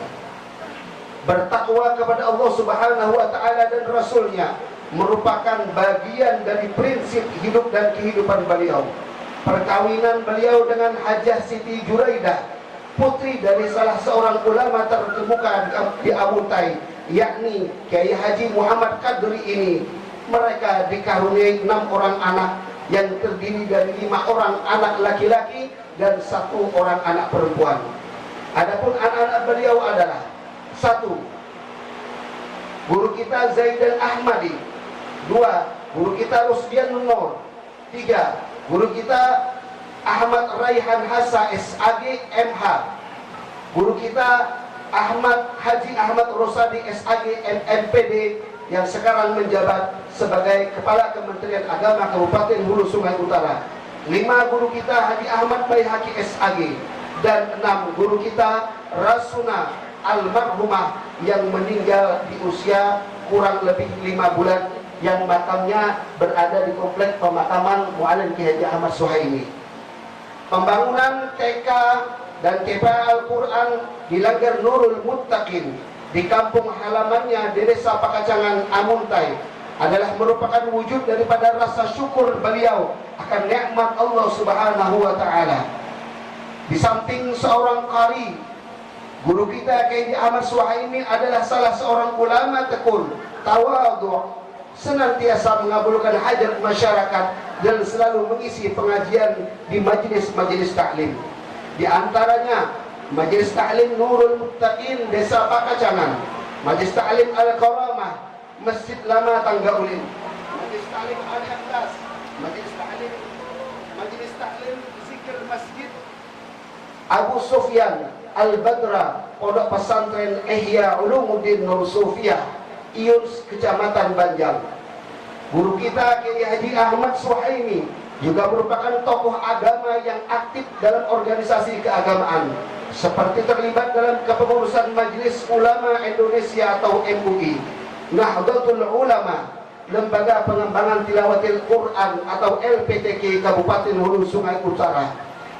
Bertakwa kepada Allah Subhanahu wa Ta'ala dan Rasulnya merupakan bagian dari prinsip hidup dan kehidupan beliau. Perkawinan beliau dengan Hajah Siti Juraidah, putri dari salah seorang ulama terkemuka di Amuntai, yakni Kiai Haji Muhammad Kadri ini, mereka dikaruniai 6 orang anak yang terdiri dari 5 orang anak laki-laki dan 1 orang anak perempuan. Adapun anak-anak beliau adalah 1. Guru kita Zaidan Ahmadi, 2. Guru kita Rusdian Nur, 3. Guru kita Ahmad Raihan Hassa SAG MH, guru kita Haji Ahmad Rosadi SAG MPD yang sekarang menjabat sebagai Kepala Kementerian Agama Kabupaten Hulu Sungai Utara. 5 guru kita Haji Ahmad Baihaqi SAG, dan 6 guru kita Rasuna almarhumah yang meninggal di usia kurang lebih 5 bulan, yang makamnya berada di komplek pemakaman Muallim Kiai Ahmad Suhaimi. Pembangunan TK dan TPA Al-Quran di Langgar Nurul Muttaqin di kampung halamannya di Desa Pakacangan Amuntai adalah merupakan wujud daripada rasa syukur beliau akan nikmat Allah Subhanahu wa Ta'ala. Di samping seorang qari, guru kita Kiai Ahmad Suhaimi adalah salah seorang ulama tekun, tawadhu, senantiasa mengabulkan hajat masyarakat dan selalu mengisi pengajian di majelis-majelis taklim. Di antaranya Majelis Ta'lim Nurul Muttaqin Desa Pakacangan, Majelis Ta'lim Al-Karamah Masjid Lama Tangga Ulin, Majelis Ta'lim Al-Hamdas, Majelis Ta'lim Zikir Masjid Abu Sufyan Al-Badra, Pondok Pesantren Ihya Ulumuddin Nur Sufiyah, Ius, Kecamatan Banjar. Guru kita Kiai Haji Ahmad Suhaimi juga merupakan tokoh agama yang aktif dalam organisasi keagamaan, seperti terlibat dalam kepengurusan Majelis Ulama Indonesia atau MUI, Nahdlatul Ulama, Lembaga Pengembangan Tilawatil Quran atau LPTQ Kabupaten Hulu Sungai Utara.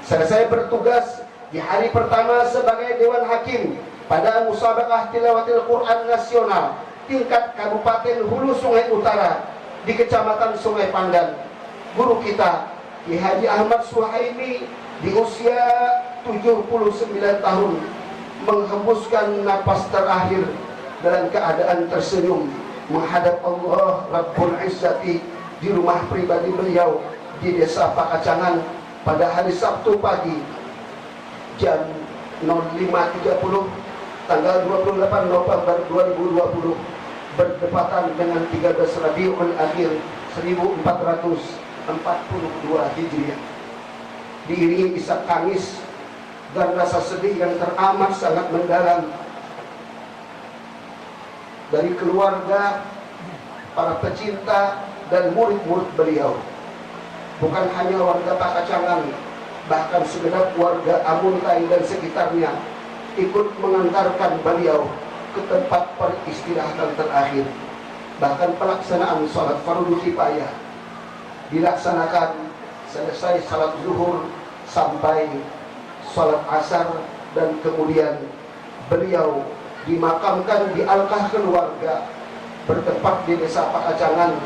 Selesai bertugas di hari pertama sebagai Dewan Hakim pada Musabaqah Tilawatil Quran Nasional tingkat Kabupaten Hulu Sungai Utara di Kecamatan Sungai Pandan. Guru kita Ki Haji Ahmad Suhaimi di usia 79 tahun menghembuskan napas terakhir dalam keadaan tersenyum menghadap Allah Rabbul Izzati di rumah pribadi beliau di Desa Pakacangan, pada hari Sabtu pagi jam 05.30 tanggal 28 November 2020 berdepatan dengan 13 Rabiul Akhir 1442 Hijriah, diiringi isak tangis dan rasa sedih yang teramat sangat mendalam dari keluarga, para pecinta dan murid-murid beliau. Bukan hanya warga Pakacangan, bahkan segenap warga Amuntai dan sekitarnya ikut mengantarkan beliau ke tempat peristirahatan terakhir. Bahkan pelaksanaan sholat fardu kifayah dilaksanakan selesai salat zuhur sampai sholat asar, dan kemudian beliau dimakamkan di alkah keluarga bertempat di desa Pakacangan,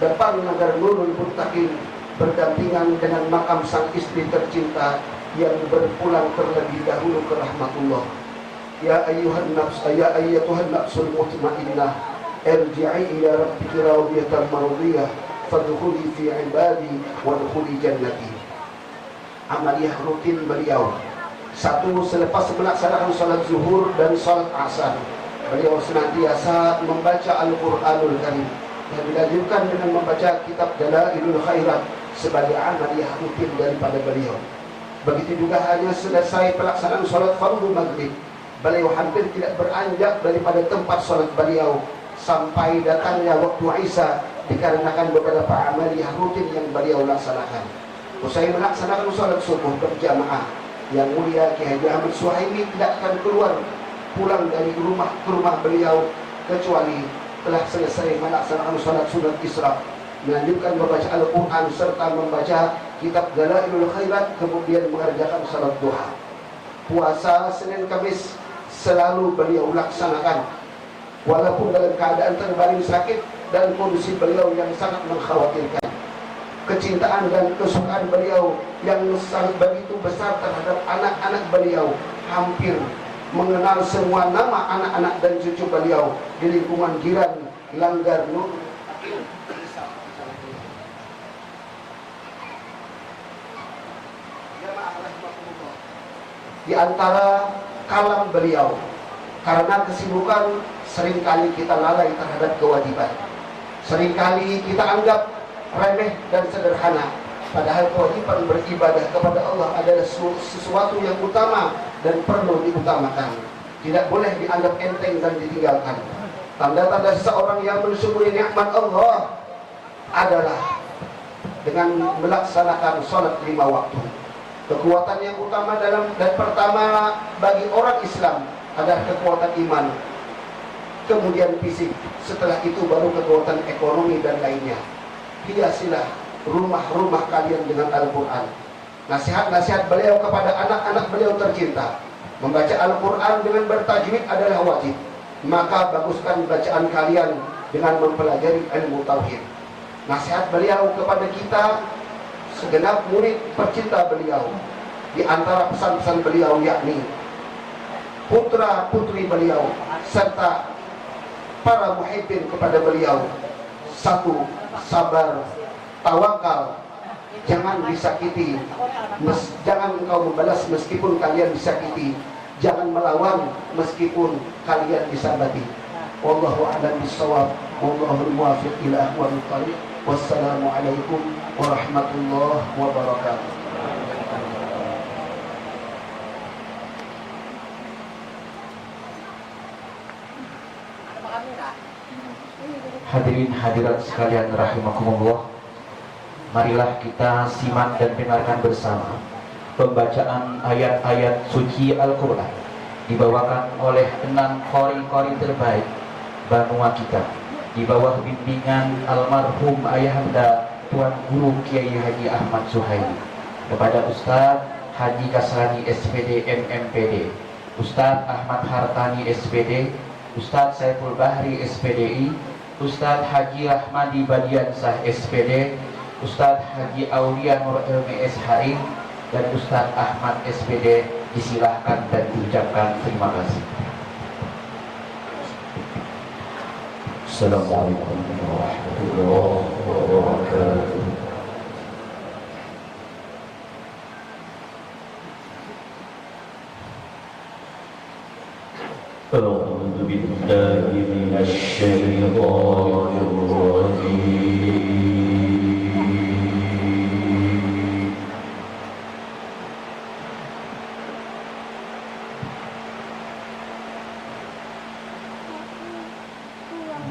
depan Negara Nurul Muttaqin, berdampingan dengan makam sang istri tercinta yang berpulang terlebih dahulu ke rahmatullah. Ya ayyuhan nafs, ya ayyatuhan nafsul mutmainnah, irji'i ila rabbiki radiyatan mardiyah, fadkhuli fi ibadi wadkhuli jannati. Amaliyah rutin beliau. Satu, selepas melaksanakan salat zuhur dan salat asar, beliau senantiasa membaca Al-Qur'anul Karim dan dilanjutkan dengan membaca kitab Dalailul Khairat sebagai amaliyah rutin daripada beliau. Begitu juga hanya selesai pelaksanaan salat fardu maghrib, beliau hampir tidak beranjak daripada tempat salat beliau sampai datangnya waktu Isya, dikarenakan beberapa amaliyah rutin yang beliau laksanakan. Usai melaksanakan salat subuh berjamaah, yang mulia Kiai Haji Ahmad Suhaimi tidak akan keluar pulang dari rumah ke rumah beliau kecuali telah selesai melaksanakan salat sunat Isra, melanjutkan membaca Al-Quran serta membaca kitab Dalailul Khairat, kemudian mengerjakan salat duha. Puasa Senin Kamis selalu beliau laksanakan walaupun dalam keadaan terbaring sakit dan kondisi beliau yang sangat mengkhawatirkan. Kecintaan dan kesukaan beliau yang sangat begitu besar terhadap anak-anak beliau, hampir mengenal semua nama anak-anak dan cucu beliau di lingkungan Giran, Langgar, Nur. Di antara kalam beliau, karena kesibukan seringkali kita lalai terhadap kewajiban, seringkali kita anggap remeh dan sederhana, padahal kewajiban beribadah kepada Allah adalah sesuatu yang utama dan perlu diutamakan, tidak boleh dianggap enteng dan ditinggalkan. Tanda-tanda seseorang yang mensyukuri nikmat Allah adalah dengan melaksanakan sholat 5 waktu. Kekuatan yang utama dan pertama bagi orang Islam adalah kekuatan iman, kemudian fisik, setelah itu baru kekuatan ekonomi dan lainnya. Hiasilah rumah-rumah kalian dengan Al-Quran. Nasihat-nasihat beliau kepada anak-anak beliau tercinta, membaca Al-Quran dengan bertajwid adalah wajib, maka baguskan bacaan kalian dengan mempelajari ilmu tauhid. Nasihat beliau kepada kita segenap murid pecinta beliau, di antara pesan-pesan beliau yakni putra-putri beliau serta para muhibbin kepada beliau. 1. Sabar, tawakal, jangan disakiti, jangan engkau membalas meskipun kalian disakiti, jangan melawan meskipun kalian disabati. Wallahu a'lam bishawab, wallahu muwaffiq ila aqwamit thariq. Wassalamu alaikum warahmatullahi wabarakatuh. Hadirin hadirat sekalian rahimakumullah, marilah kita simak dan dengarkan bersama pembacaan ayat-ayat suci Al-Quran dibawakan oleh 6 qori-qori terbaik Banua kita di bawah bimbingan almarhum ayahanda Tuan Guru Kiai Haji Ahmad Suhaimi, kepada Ustadz Haji Kasrani SPD MMPD, Ustadz Ahmad Hartani SPD, Ustadz Saiful Bahri SPDI, Ustadz Haji Rahmadi Badiansah SPD, Ustadz Haji Aulia Nur Elmi SHI, dan Ustadz Ahmad SPD. Disilahkan dan diucapkan terima kasih. Assalamualaikum warahmatullahi wabarakatuh. أعوذ بالله من الشيطان الرجيم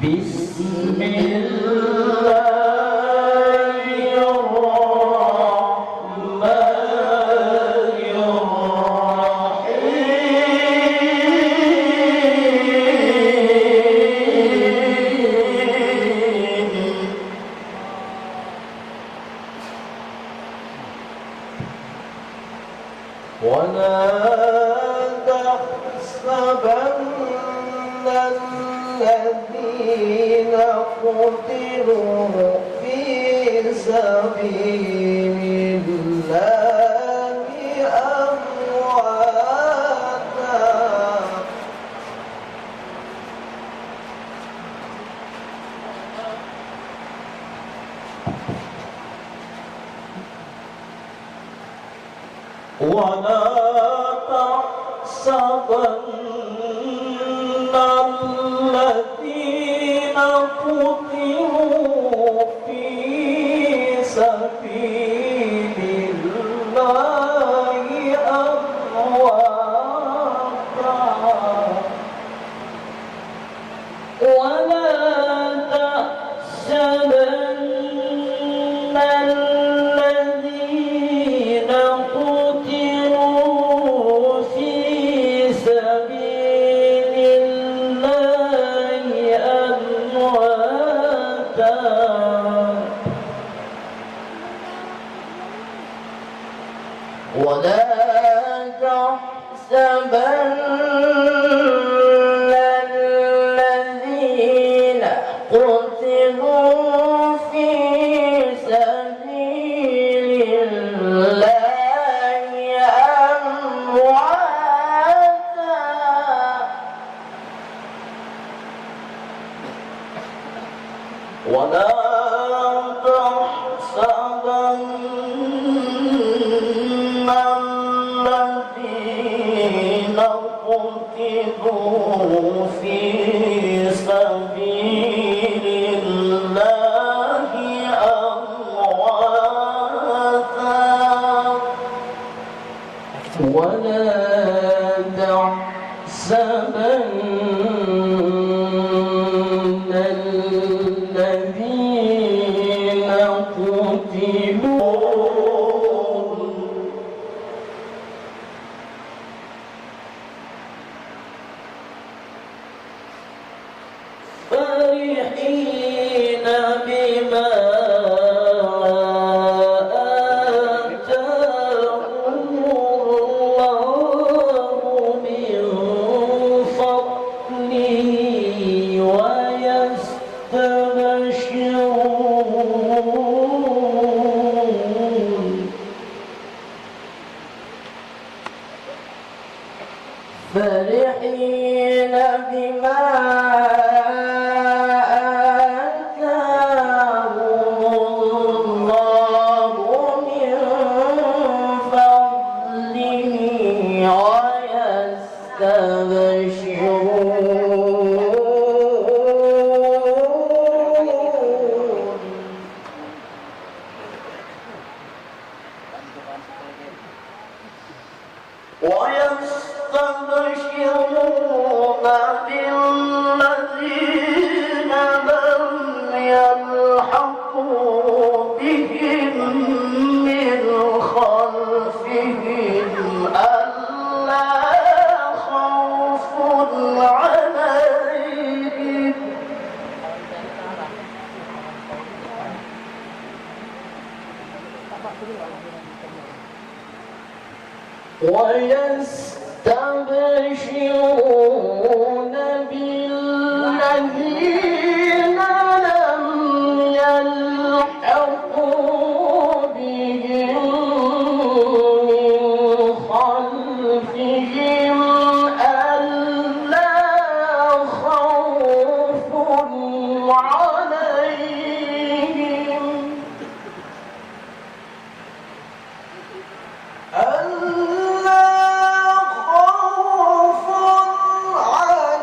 بسم الله الرحمن الرحيم ولا تحسبن الذين قتلوا في سبيل الله أمواتا ولا تحسبن الذين قتلوا في سبيل الله أمواتا ولا تحسبن الذين قتلوا في سبيل الله أمواتا ولا تحسبن الذين قتلوا في سبيل الله أمواتا ولا تحسبن الذين قتلوا في سبيل الله أمواتا ولا تحسبن الذين قتلوا فرحين بما آتاهم الله من فضله ويستبشرون فرحين بما آتاهم الله من فضله ويستبشرون ويستبشرون بالذين لم يلحقوا بهم من خلفهم ألا خوف عليهم ويستبشرون بالذين لم يلحقوا بهم من خلفهم ألا خوف عليهم ألا خوف عليهم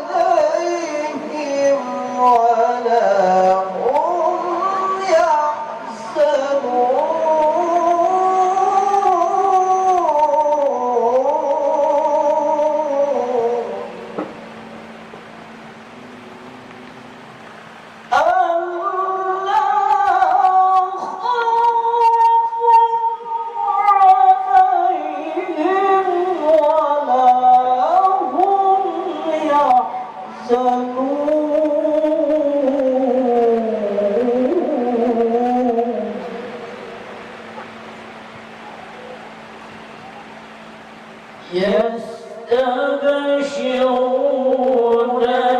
يستبشرون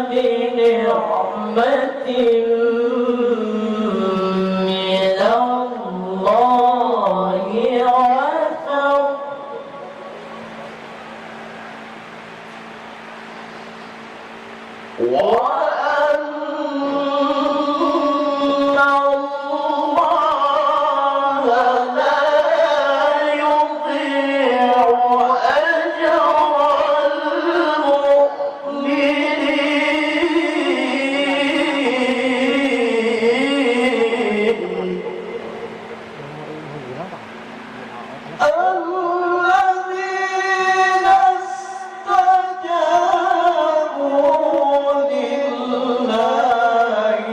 بنعمة من الله وأن الله لا يضيع أجر المؤمنين الذين استجابوا لله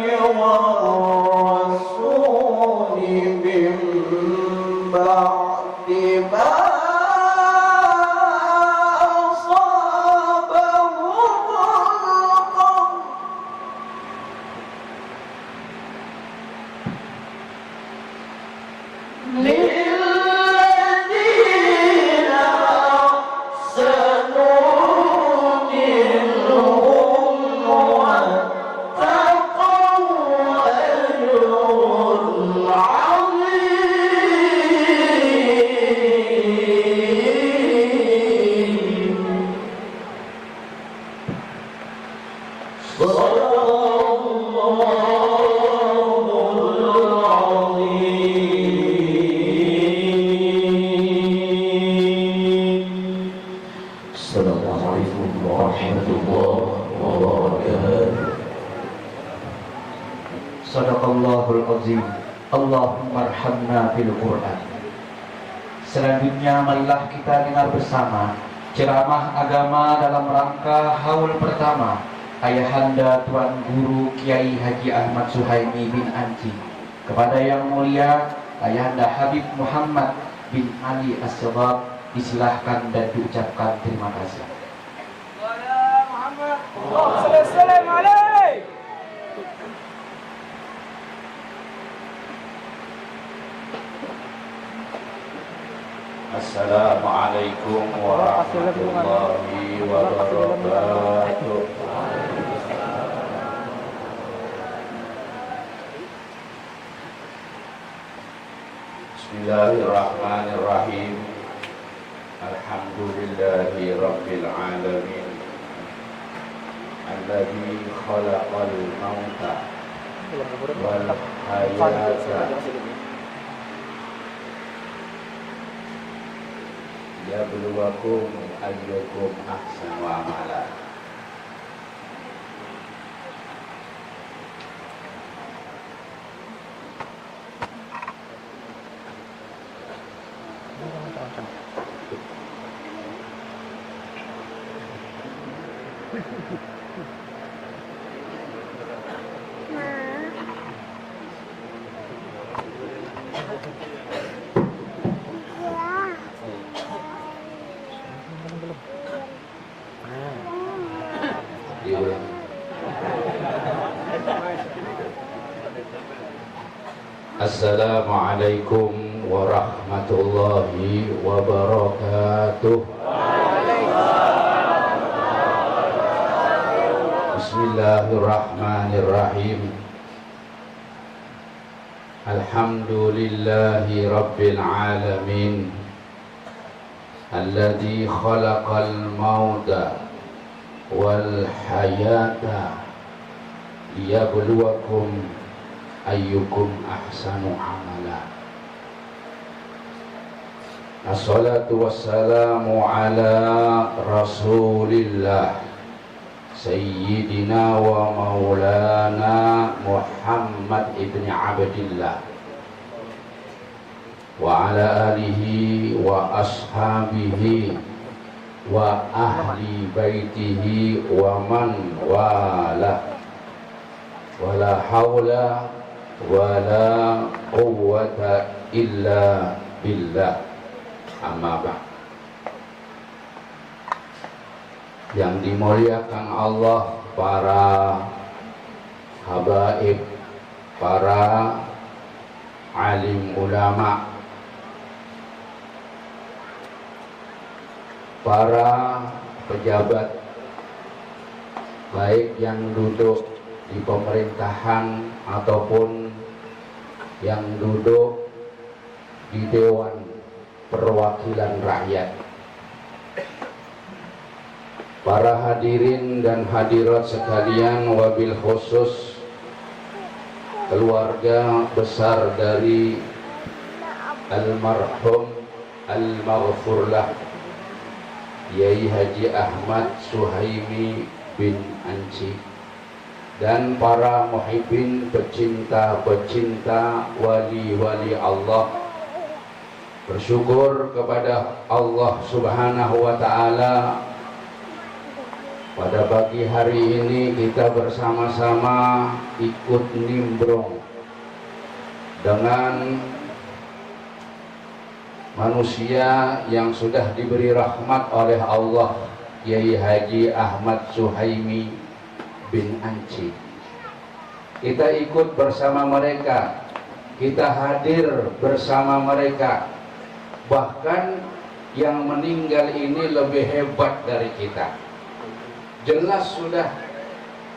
والرسول من بعد ما أصابهم القرح للذين أحسنوا منهم واتقوا أجر عظيم صدق الله العظيم. Assalamualaikum warahmatullahi wabarakatuh. Sadaqallahul azim. Allahumma arhamna fil Qur'an. Selanjutnya marilah kita dengar bersama ceramah agama dalam rangka haul pertama Ayahanda Tuan Guru Kiai Haji Ahmad Suhaimi bin Anci kepada Yang Mulia Ayahanda Habib Muhammad bin Ali As-Sabab, disilahkan dan diucapkan terima kasih. Assalamualaikum warahmatullahi wabarakatuh. Bismillahirrahmanirrahim. Alhamdulillahi rabbil alamin. Alladzi khalaqal mauta wal hayata yabluwakum ayyukum ahsanu amala. Assalamualaikum warahmatullahi wabarakatuh. Bismillahirrahmanirrahim. Alhamdulillahi rabbil alamin. Alladzi khalaqal mauta wal hayata liyabluwakum ayyukum ahsanu amala. Assalatu wassalamu ala rasulillah Sayyidina wa maulana Muhammad ibn Abdillah wa ala alihi wa ashabihi wa ahli baitihi wa man wala wala hawla wala quwwata illa billah. Amma ba'd. Yang dimuliakan Allah, para habaib, para alim ulama, para pejabat baik yang duduk di pemerintahan ataupun yang duduk di Dewan Perwakilan Rakyat, para hadirin dan hadirat sekalian, wabil khusus keluarga besar dari almarhum al-maghfurlah Yai Haji Ahmad Suhaimi bin Anci, dan para muhibbin, pecinta-pecinta wali-wali Allah. Bersyukur kepada Allah Subhanahu wa Ta'ala, pada pagi hari ini kita bersama-sama ikut nimbrung dengan manusia yang sudah diberi rahmat oleh Allah, Yai Haji Ahmad Suhaimi bin Anci. Kita ikut bersama mereka, kita hadir bersama mereka. Bahkan yang meninggal ini lebih hebat dari kita. Jelas sudah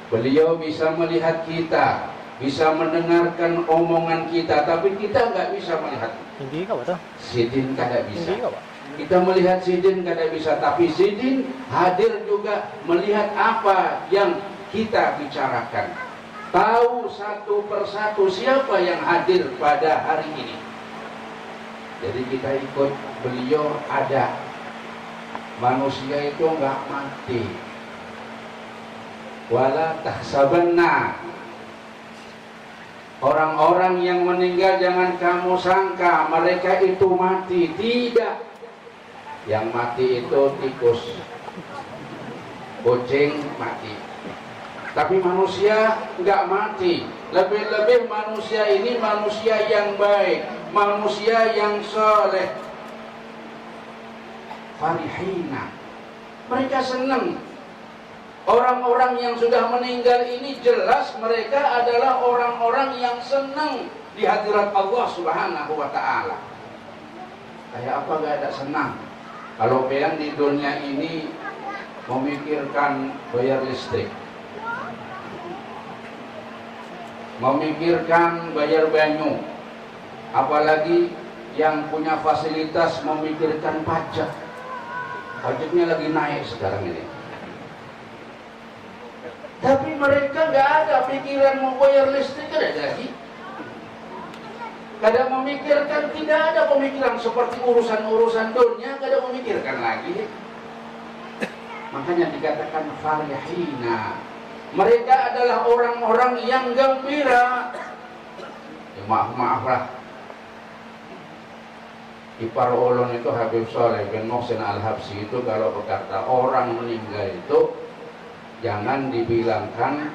beliau bisa melihat kita, bisa mendengarkan omongan kita, tapi kita nggak bisa melihat. Sidin kada bisa. Kita melihat Sidin kada bisa, tapi Sidin hadir juga melihat apa yang kita bicarakan. Tahu satu persatu siapa yang hadir pada hari ini. Jadi kita ikut beliau ada. Manusia itu nggak mati. Wala tahsabanna. Orang-orang yang meninggal jangan kamu sangka mereka itu mati. Tidak. Yang mati itu tikus, kucing mati. Tapi manusia nggak mati. Lebih-lebih manusia ini manusia yang baik, manusia yang soleh. Farihina. Mereka senang. Orang-orang yang sudah meninggal ini jelas mereka adalah orang-orang yang senang di hadirat Allah Subhanahu wa Ta'ala. Kayak apa gak ada senang? Kalau kalian di dunia ini memikirkan bayar listrik, memikirkan bayar banyu, apalagi yang punya fasilitas memikirkan pajak. Pajaknya lagi naik sekarang ini. Tapi mereka nggak ada pikiran mau bayar listrik, ada lagi. Kada memikirkan, tidak ada pemikiran seperti urusan-urusan dunia, kada memikirkan lagi. Makanya dikatakan farihina. Mereka adalah orang-orang yang gembira. Ya, maaf-maaflah. Ipar ulun itu Habib Soleh bin Muhsin Al-Habsyi itu kalau berkata orang meninggal itu jangan dibilangkan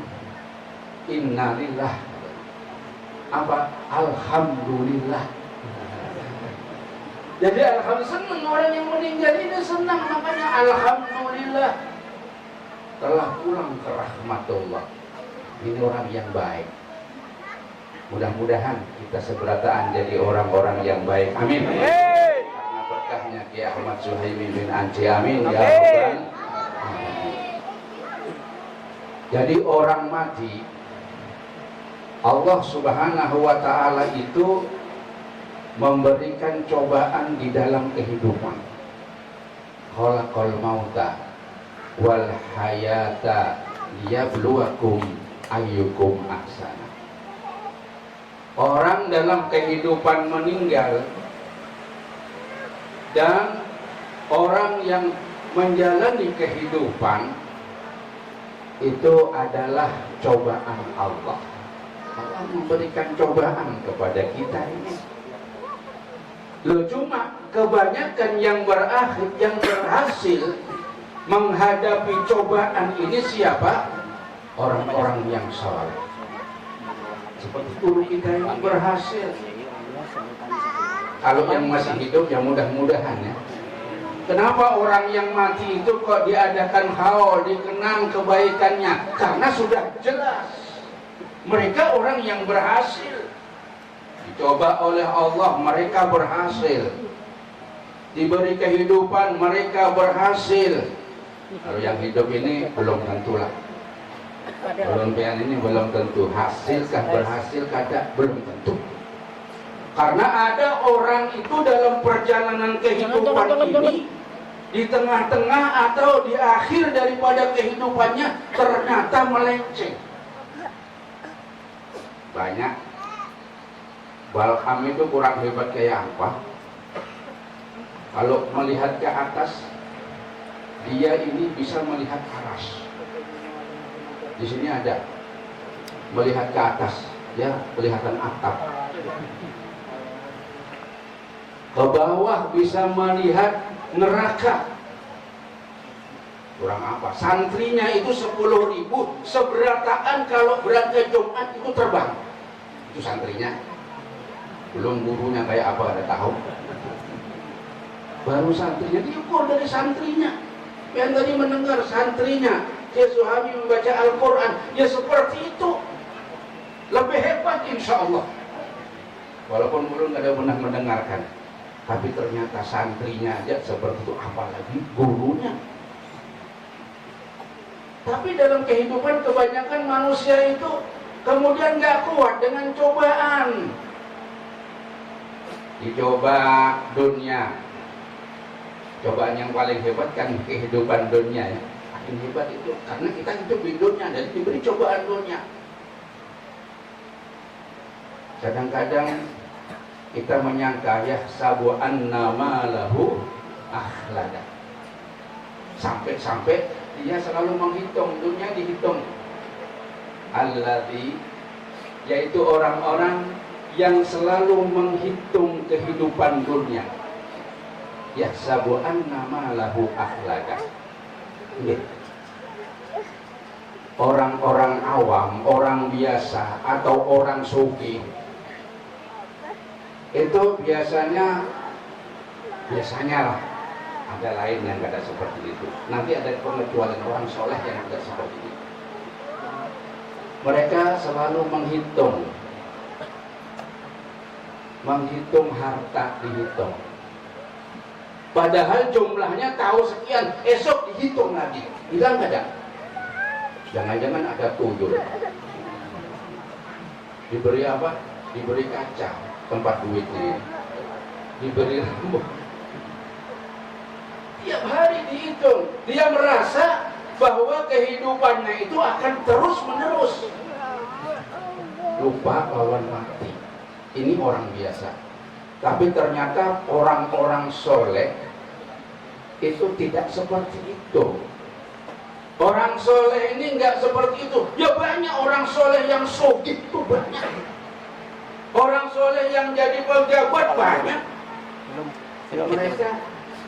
innalillah, apa? Alhamdulillah. Jadi alhamdulillah, senang orang yang meninggal ini, senang, makanya alhamdulillah telah pulang ke rahmatullah. Ini orang yang baik. Mudah-mudahan kita seberataan jadi orang-orang yang baik. Amin. Karena berkahnya Kiai Ahmad Suhaimi bin Anci. Amin ya Rabbal. Jadi orang mati, Allah Subhanahu wa Ta'ala itu memberikan cobaan di dalam kehidupan. Khalaqal mauta wal hayata liyabluwakum ayyukum ahsana. Orang dalam kehidupan meninggal dan orang yang menjalani kehidupan itu adalah cobaan Allah. Allah memberikan cobaan kepada kita ini. Loh, cuma kebanyakan yang berhasil menghadapi cobaan ini siapa? Orang-orang yang saleh. Seperti guru kita yang berhasil. Kalau yang masih hidup ya mudah-mudahan ya. Kenapa orang yang mati itu kok diadakan haul, dikenang kebaikannya? Karena sudah jelas mereka orang yang berhasil. Dicoba oleh Allah, mereka berhasil. diberi kehidupan, mereka berhasil. Kalau yang hidup ini belum tentulah. Olimpian ini belum tentu. Hasilkah, berhasilkah, belum tentu. Karena ada orang itu dalam perjalanan kehidupan ini, di tengah-tengah atau di akhir daripada kehidupannya ternyata melenceng. Banyak. Balham itu kurang hebat kayak apa? Kalau melihat ke atas, dia ini bisa melihat aras. Di sini ada melihat ke atas, ya kelihatan atap. Ke bawah bisa melihat neraka. Kurang apa? Santrinya itu 10.000, seberataan kalau berangkat Jumat itu terbang. Itu santrinya. Belum gurunya kayak apa, ada tahu. Baru santrinya, diukur dari santrinya. Yang tadi mendengar santrinya, Syekh Suhaimi membaca Al-Quran, ya seperti itu. Lebih hebat insya Allah. Walaupun belum ada pernah mendengarkan, tapi ternyata santrinya aja seperti itu, apalagi gurunya. Tapi dalam kehidupan kebanyakan manusia itu kemudian nggak kuat dengan cobaan. Dicoba dunia. Cobaan yang paling hebat kan kehidupan dunia ya. Paling hebat itu karena kita hidup di dunia dan diberi cobaan dunia. Kadang-kadang kita menyangka ya sabu annama lahu akhlada. Sampai-sampai dia selalu menghitung, dunia dihitung. Alladzi, yaitu orang-orang yang selalu menghitung kehidupan dunia. Yahsabu annama lahu akhlada. Orang-orang awam, orang biasa atau orang sufi itu biasanya lah, ada lain yang tidak seperti itu. Nanti ada pengecualian orang soleh yang tidak seperti itu. Mereka selalu menghitung harta dihitung. Padahal jumlahnya tahu sekian, esok dihitung lagi. Hilang ada? Jangan-jangan ada tuyul. Diberi apa? Diberi kaca tempat duitnya. Diberi rambut. Tiap hari dihitung. Dia merasa bahwa kehidupannya itu akan terus menerus. Lupa lawan mati. Ini orang biasa. Tapi ternyata orang-orang soleh itu tidak seperti itu. Orang soleh ini nggak seperti itu. Ya banyak orang soleh yang sogit itu banyak. Orang soleh yang jadi pejabat banyak. Mereka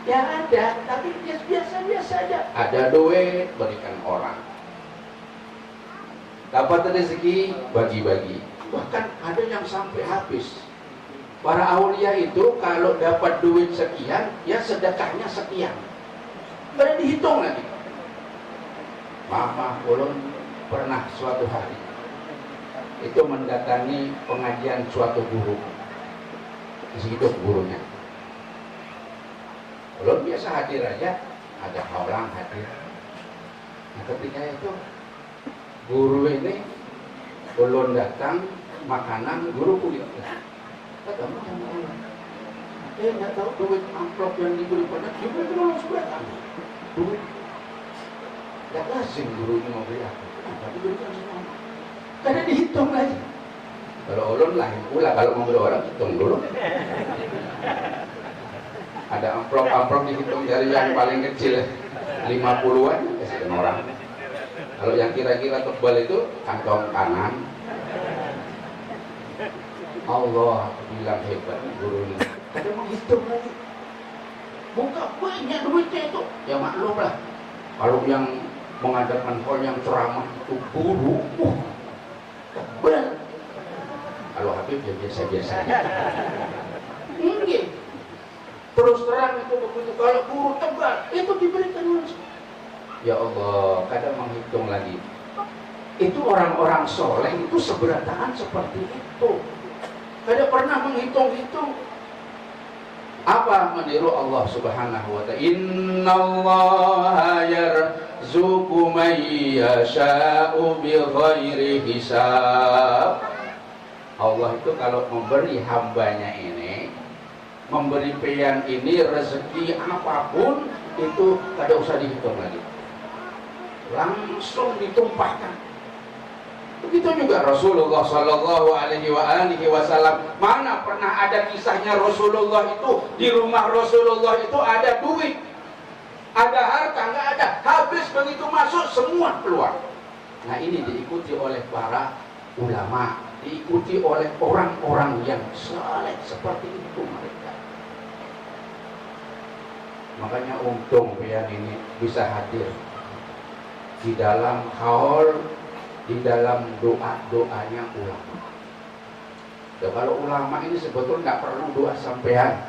ya ada, tapi biasa-biasa saja. Ada duit berikan orang. Dapat rezeki bagi-bagi. Bahkan ada yang sampai habis. Para aulia itu kalau dapat duit sekian, ya sedekahnya sekian. Tidak dihitung lagi. Mama ulun pernah suatu hari itu mendatangi pengajian suatu guru. Masih hidup gurunya. Ulun biasa hadir aja, ada orang hadir. Nah, ketika itu guru ini ulun datang makanan, guru kulit. Ketemu sama orang. Nggak tahu duit amplop yang diberi pada juga itu langsung datang. Duit. Nggak lazim gurunya mau beri aku. Kenapa diberikan semua? Karena dihitung lagi. Kalau ulun lain pula, kalau mau beri orang hitung dulu. Ada amplop dihitung dari yang paling kecil 50-an kasih orang. Kalau yang kira-kira tebal itu kantong kanan. Allah bilang hebat guru ini. Kadang menghitung lagi. Buka banyak duitnya itu. Ya maklum lah. Kalau yang mengadakan hal yang ceramah itu guru, tebal. Kalau Habib ya biasa-biasa. Ini. Terus terang itu begitu. Kalau guru tebal itu diberikan langsung. Ya Allah, kadang menghitung lagi. Itu orang-orang soleh itu seberataan seperti itu. Kada pernah menghitung-hitung. Apa? Meniru Allah Subhanahu wa ta'ala. Innallaha yarzuqu man yasha'u bighairi hisab. Allah itu kalau memberi hambanya ini, memberi pian ini rezeki apapun itu tidak usah dihitung lagi, langsung ditumpahkan. Begitu juga Rasulullah Shallallahu Alaihi Wasallam. Mana pernah ada kisahnya Rasulullah itu di rumah Rasulullah itu ada duit, ada harta, nggak ada, habis begitu masuk semua keluar. Nah ini diikuti oleh para ulama, diikuti oleh orang-orang yang saleh seperti itu mereka. Makanya untung pian ini bisa hadir di dalam haul, di dalam doa-doanya ulama. Ya, kalau ulama ini sebetulnya nggak perlu doa sampean.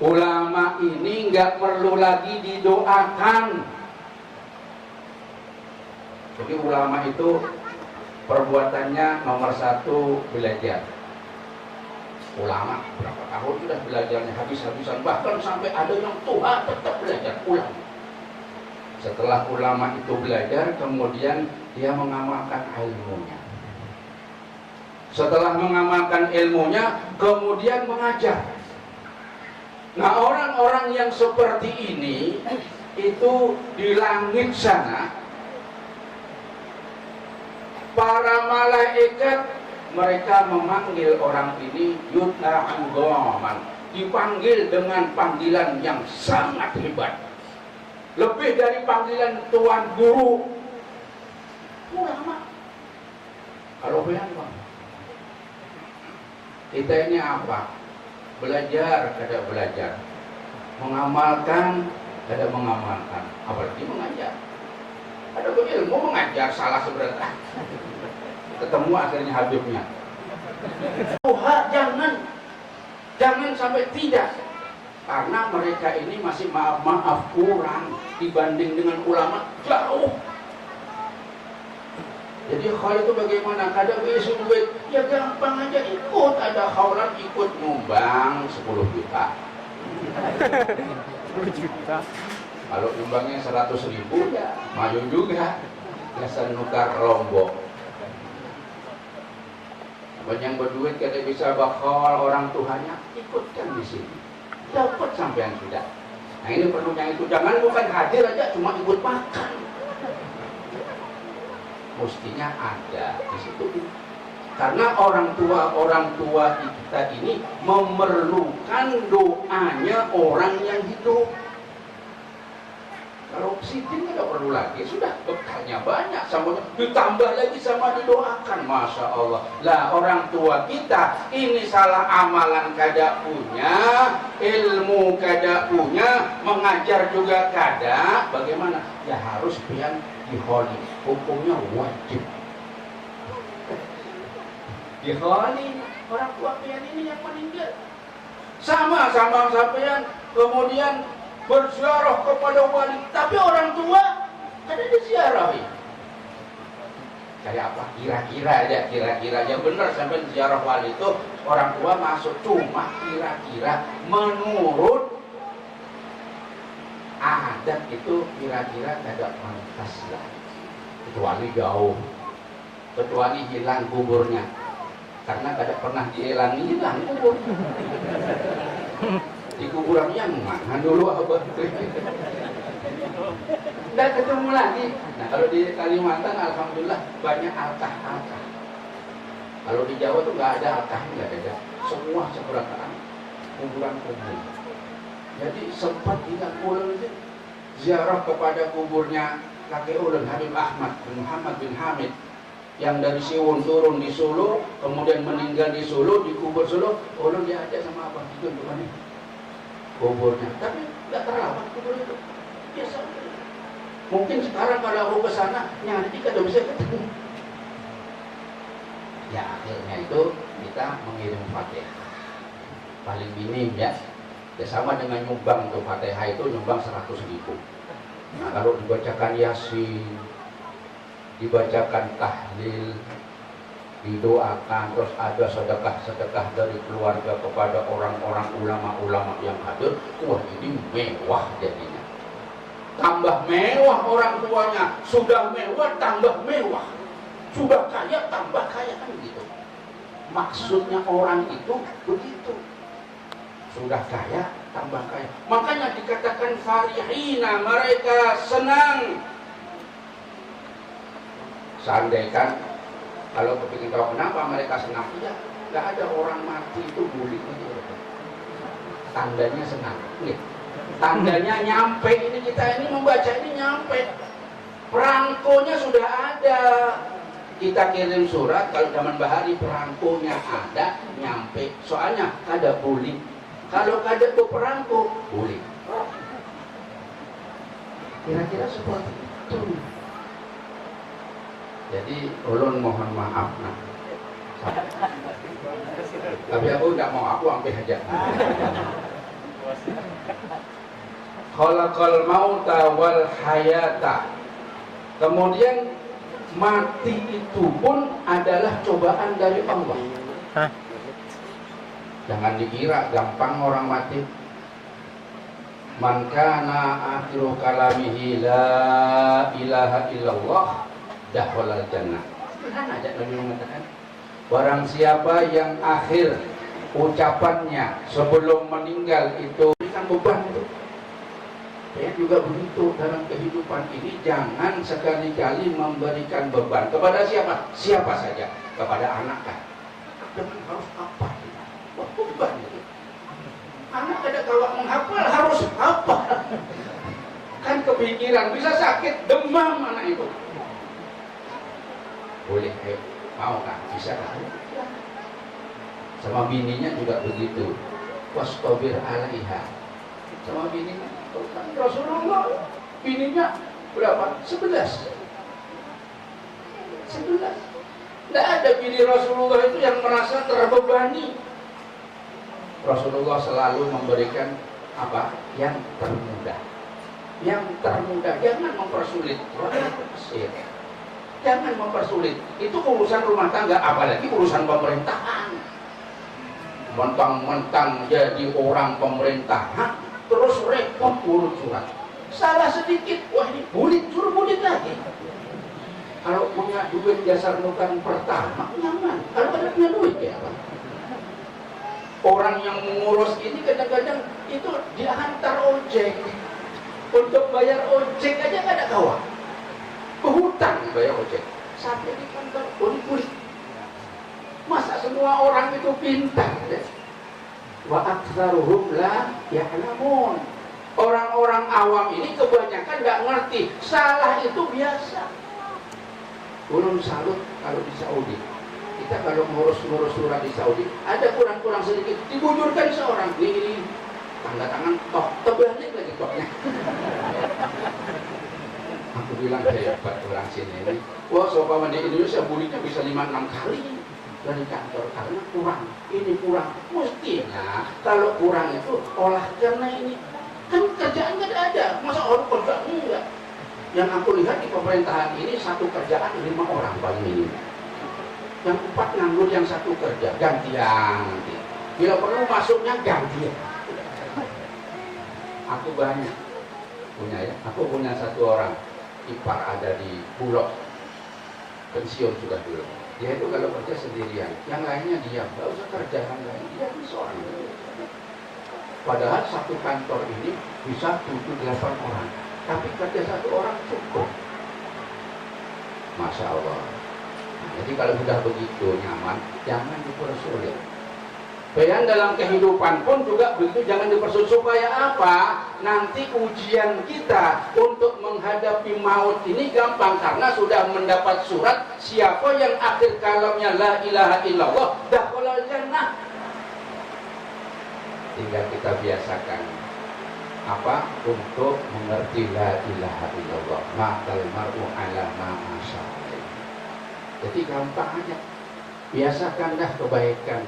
Ulama ini nggak perlu lagi didoakan. Jadi ulama itu perbuatannya nomor satu belajar. Ulama berapa tahun sudah belajarnya habis-habisan, bahkan sampai ada yang tua tetap belajar ulama. Setelah ulama itu belajar, kemudian dia mengamalkan ilmunya. Setelah mengamalkan ilmunya, kemudian mengajar. Nah, orang-orang yang seperti ini itu di langit sana, para malaikat mereka memanggil orang ini yudha'an ghaman, dipanggil dengan panggilan yang sangat hebat, lebih dari panggilan tuan guru. Ulama. Kalau bilang bang, kita ini apa? Belajar, kada belajar, mengamalkan, kada mengamalkan, apalagi mengajar. Ada ilmu mengajar salah sebenarnya. Ketemu akhirnya habibnya. Tuhan jangan sampai tidak, karena mereka ini masih maaf kurang dibanding dengan ulama jauh. Jadi hal itu bagaimana? Kadang isu duit, ya gampang aja ikut, ada khaulan ikut nyumbang 10 juta. 10 juta. Kalau nyumbangnya 100.000 ya maju juga. Biasa nukar lombok. Banyak berduit kada bisa bakal orang tuanya, ikutkan di sini. Dapat sampean sudah. Nah ini perlunya itu, jangan bukan hadir aja cuma ikut makan. Mestinya ada di situ, karena orang tua kita ini memerlukan doanya orang yang hidup. Kalau sidin tidak perlu lagi, sudah bekalnya banyak, sama ditambah lagi sama didoakan, masya Allah. Lah orang tua kita ini salah amalan kada punya, ilmu kada punya, mengajar juga kada, bagaimana? Ya harus pian diholi, hukumnya wajib. Diholi orang tua pian ini yang meninggal. Sama sampean, kemudian berziarah kepada wali, tapi orang tua kada diziarahi. Kayak apa? Kira-kira aja benar sampai ziarah wali itu orang tua masuk, cuma kira-kira menurut adat itu kira-kira kada pantas lah. Kecuali jauh, kecuali hilang kuburnya, karena kada pernah hilang kuburnya. Di kuburan yang mana dulu abah? Nggak ketemu lagi. Nah kalau di Kalimantan alhamdulillah banyak alkah. Kalau di Jawa tuh nggak ada alkah, nggak ada. Semua seberataan kuburan. Jadi sempat tidak pulang itu ziarah kepada kuburnya kakek ulun Habib Ahmad bin Muhammad bin Hamid yang dari Siwon turun di Solo, kemudian meninggal di Solo, di kubur Solo. Ulun diajak sama abah itu bukan kuburnya, tapi nggak terawat kubur itu biasa. Mungkin sekarang kalau aku ke sana nyari kada bisa ketemu. Ya akhirnya itu kita mengirim Fatihah paling minim ya sama dengan nyumbang. Untuk Fatihah itu nyumbang 100.000. Nah kalau dibacakan Yasin, dibacakan tahlil, didoakan, terus ada sedekah-sedekah dari keluarga kepada orang-orang ulama-ulama yang hadir. Wah, ini mewah jadinya. Tambah mewah orang tuanya, sudah mewah tambah mewah, sudah kaya tambah kaya, kan gitu. Maksudnya orang itu begitu, sudah kaya tambah kaya. Makanya dikatakan farihina, mereka senang. Seandainya kalau kepingin tahu kenapa mereka senang, ya nggak ada orang mati itu bulik aja. Tandanya senang, nih. Tandanya nyampe, ini kita ini membaca ini nyampe. Perangkonya sudah ada. Kita kirim surat, kalau zaman bahari perangkonya ada, nyampe. Soalnya ada bulik. Kalau ada tuh perangko, bulik. Kira-kira seperti itu. Jadi ulun mohon maaf nah. Tapi aku nggak mau, aku sampai aja. Khalaqal mauta wal hayata. Kemudian mati itu pun adalah cobaan dari Allah. Jangan dikira gampang orang mati. Man kana akhiru kalamihi la ilaha illallah dakhalal jannah. Kan aja Nabi mengatakan, barang siapa yang akhir ucapannya sebelum meninggal itu berikan beban itu. Ya juga begitu dalam kehidupan ini, jangan sekali-kali memberikan beban kepada siapa? Siapa saja, kepada anak kan. Dengan harus apa? Wah, beban itu. Anak ada kalau menghafal harus apa? Kan kepikiran bisa sakit, demam anak itu. Boleh, mau kan? Bisa kan? Sama bininya juga begitu. Wastabir alaiha. Sama bininya, Rasulullah bininya berapa? 11. Tidak ada bini Rasulullah itu yang merasa terbebani. Rasulullah selalu memberikan apa? Yang termudah. Yang termudah, jangan mempersulit. Jangan mempersulit. Itu urusan rumah tangga, apalagi urusan pemerintahan. Mentang-mentang jadi orang pemerintahan, terus repot urut surat. Salah sedikit, wah ini bulit, suruh bulit lagi. Kalau punya duit dasar nukan pertama, nyaman. Kalau ada punya duit ya apa? Orang yang mengurus ini kadang-kadang itu diantar ojek. Untuk bayar ojek aja nggak ada kawan. Berhutang bayar ojek. Sampai di kantor bulit. Masa semua orang itu pintar? Wa aktsaruhum la ya'lamun. Orang-orang awam ini kebanyakan nggak ngerti. Salah itu biasa. Ulun salut kalau di Saudi. Kita kalau ngurus surat di Saudi, ada kurang-kurang sedikit, dibujurkan seorang. Ini tanda tangan, toh terbalik lagi tohnya. Aku bilang hebat orang sini ini. Wah, sopama di Indonesia bulitnya bisa 5-6 kali dari kantor karena kurang. Ini kurang. Mestinya kalau kurang itu olah karena ini kan kerjaan nggak ada. Masa orang kerja enggak? Yang aku lihat di pemerintahan ini satu kerjaan 5 orang paling minim. Yang 4 nganggur, yang 1 kerja, gantian nanti. Bila perlu masuknya gantian. Aku banyak punya ya. Aku punya 1 orang ipar ada di Bulog, pensiun sudah dulu. Dia itu kalau kerja sendirian, yang lainnya diam, nggak usah kerja yang lain. Dia ini seorang. Padahal satu kantor ini bisa 7-8 orang, tapi kerja 1 orang cukup. Masya Allah. Jadi kalau sudah begitu nyaman, jangan dipersulit. Bayang dalam kehidupan pun juga begitu, jangan dipersulit. Supaya apa? Nanti ujian kita untuk menghadapi maut ini gampang, karena sudah mendapat surat siapa yang akhir kalamnya la ilaha illallah dakhalal jannah. Tinggal kita biasakan apa? Untuk mengerti la ilaha illallah. Ma'al mar'u ala ma asya. Jadi gampang aja. Biasakan dah kebaikan.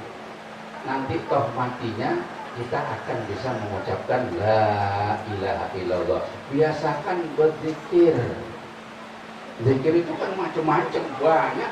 Nanti toh matinya kita akan bisa mengucapkan la ilaha illallah. Biasakan berzikir. Zikir itu kan macam-macam, banyak.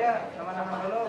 Ya, sama-sama dulu.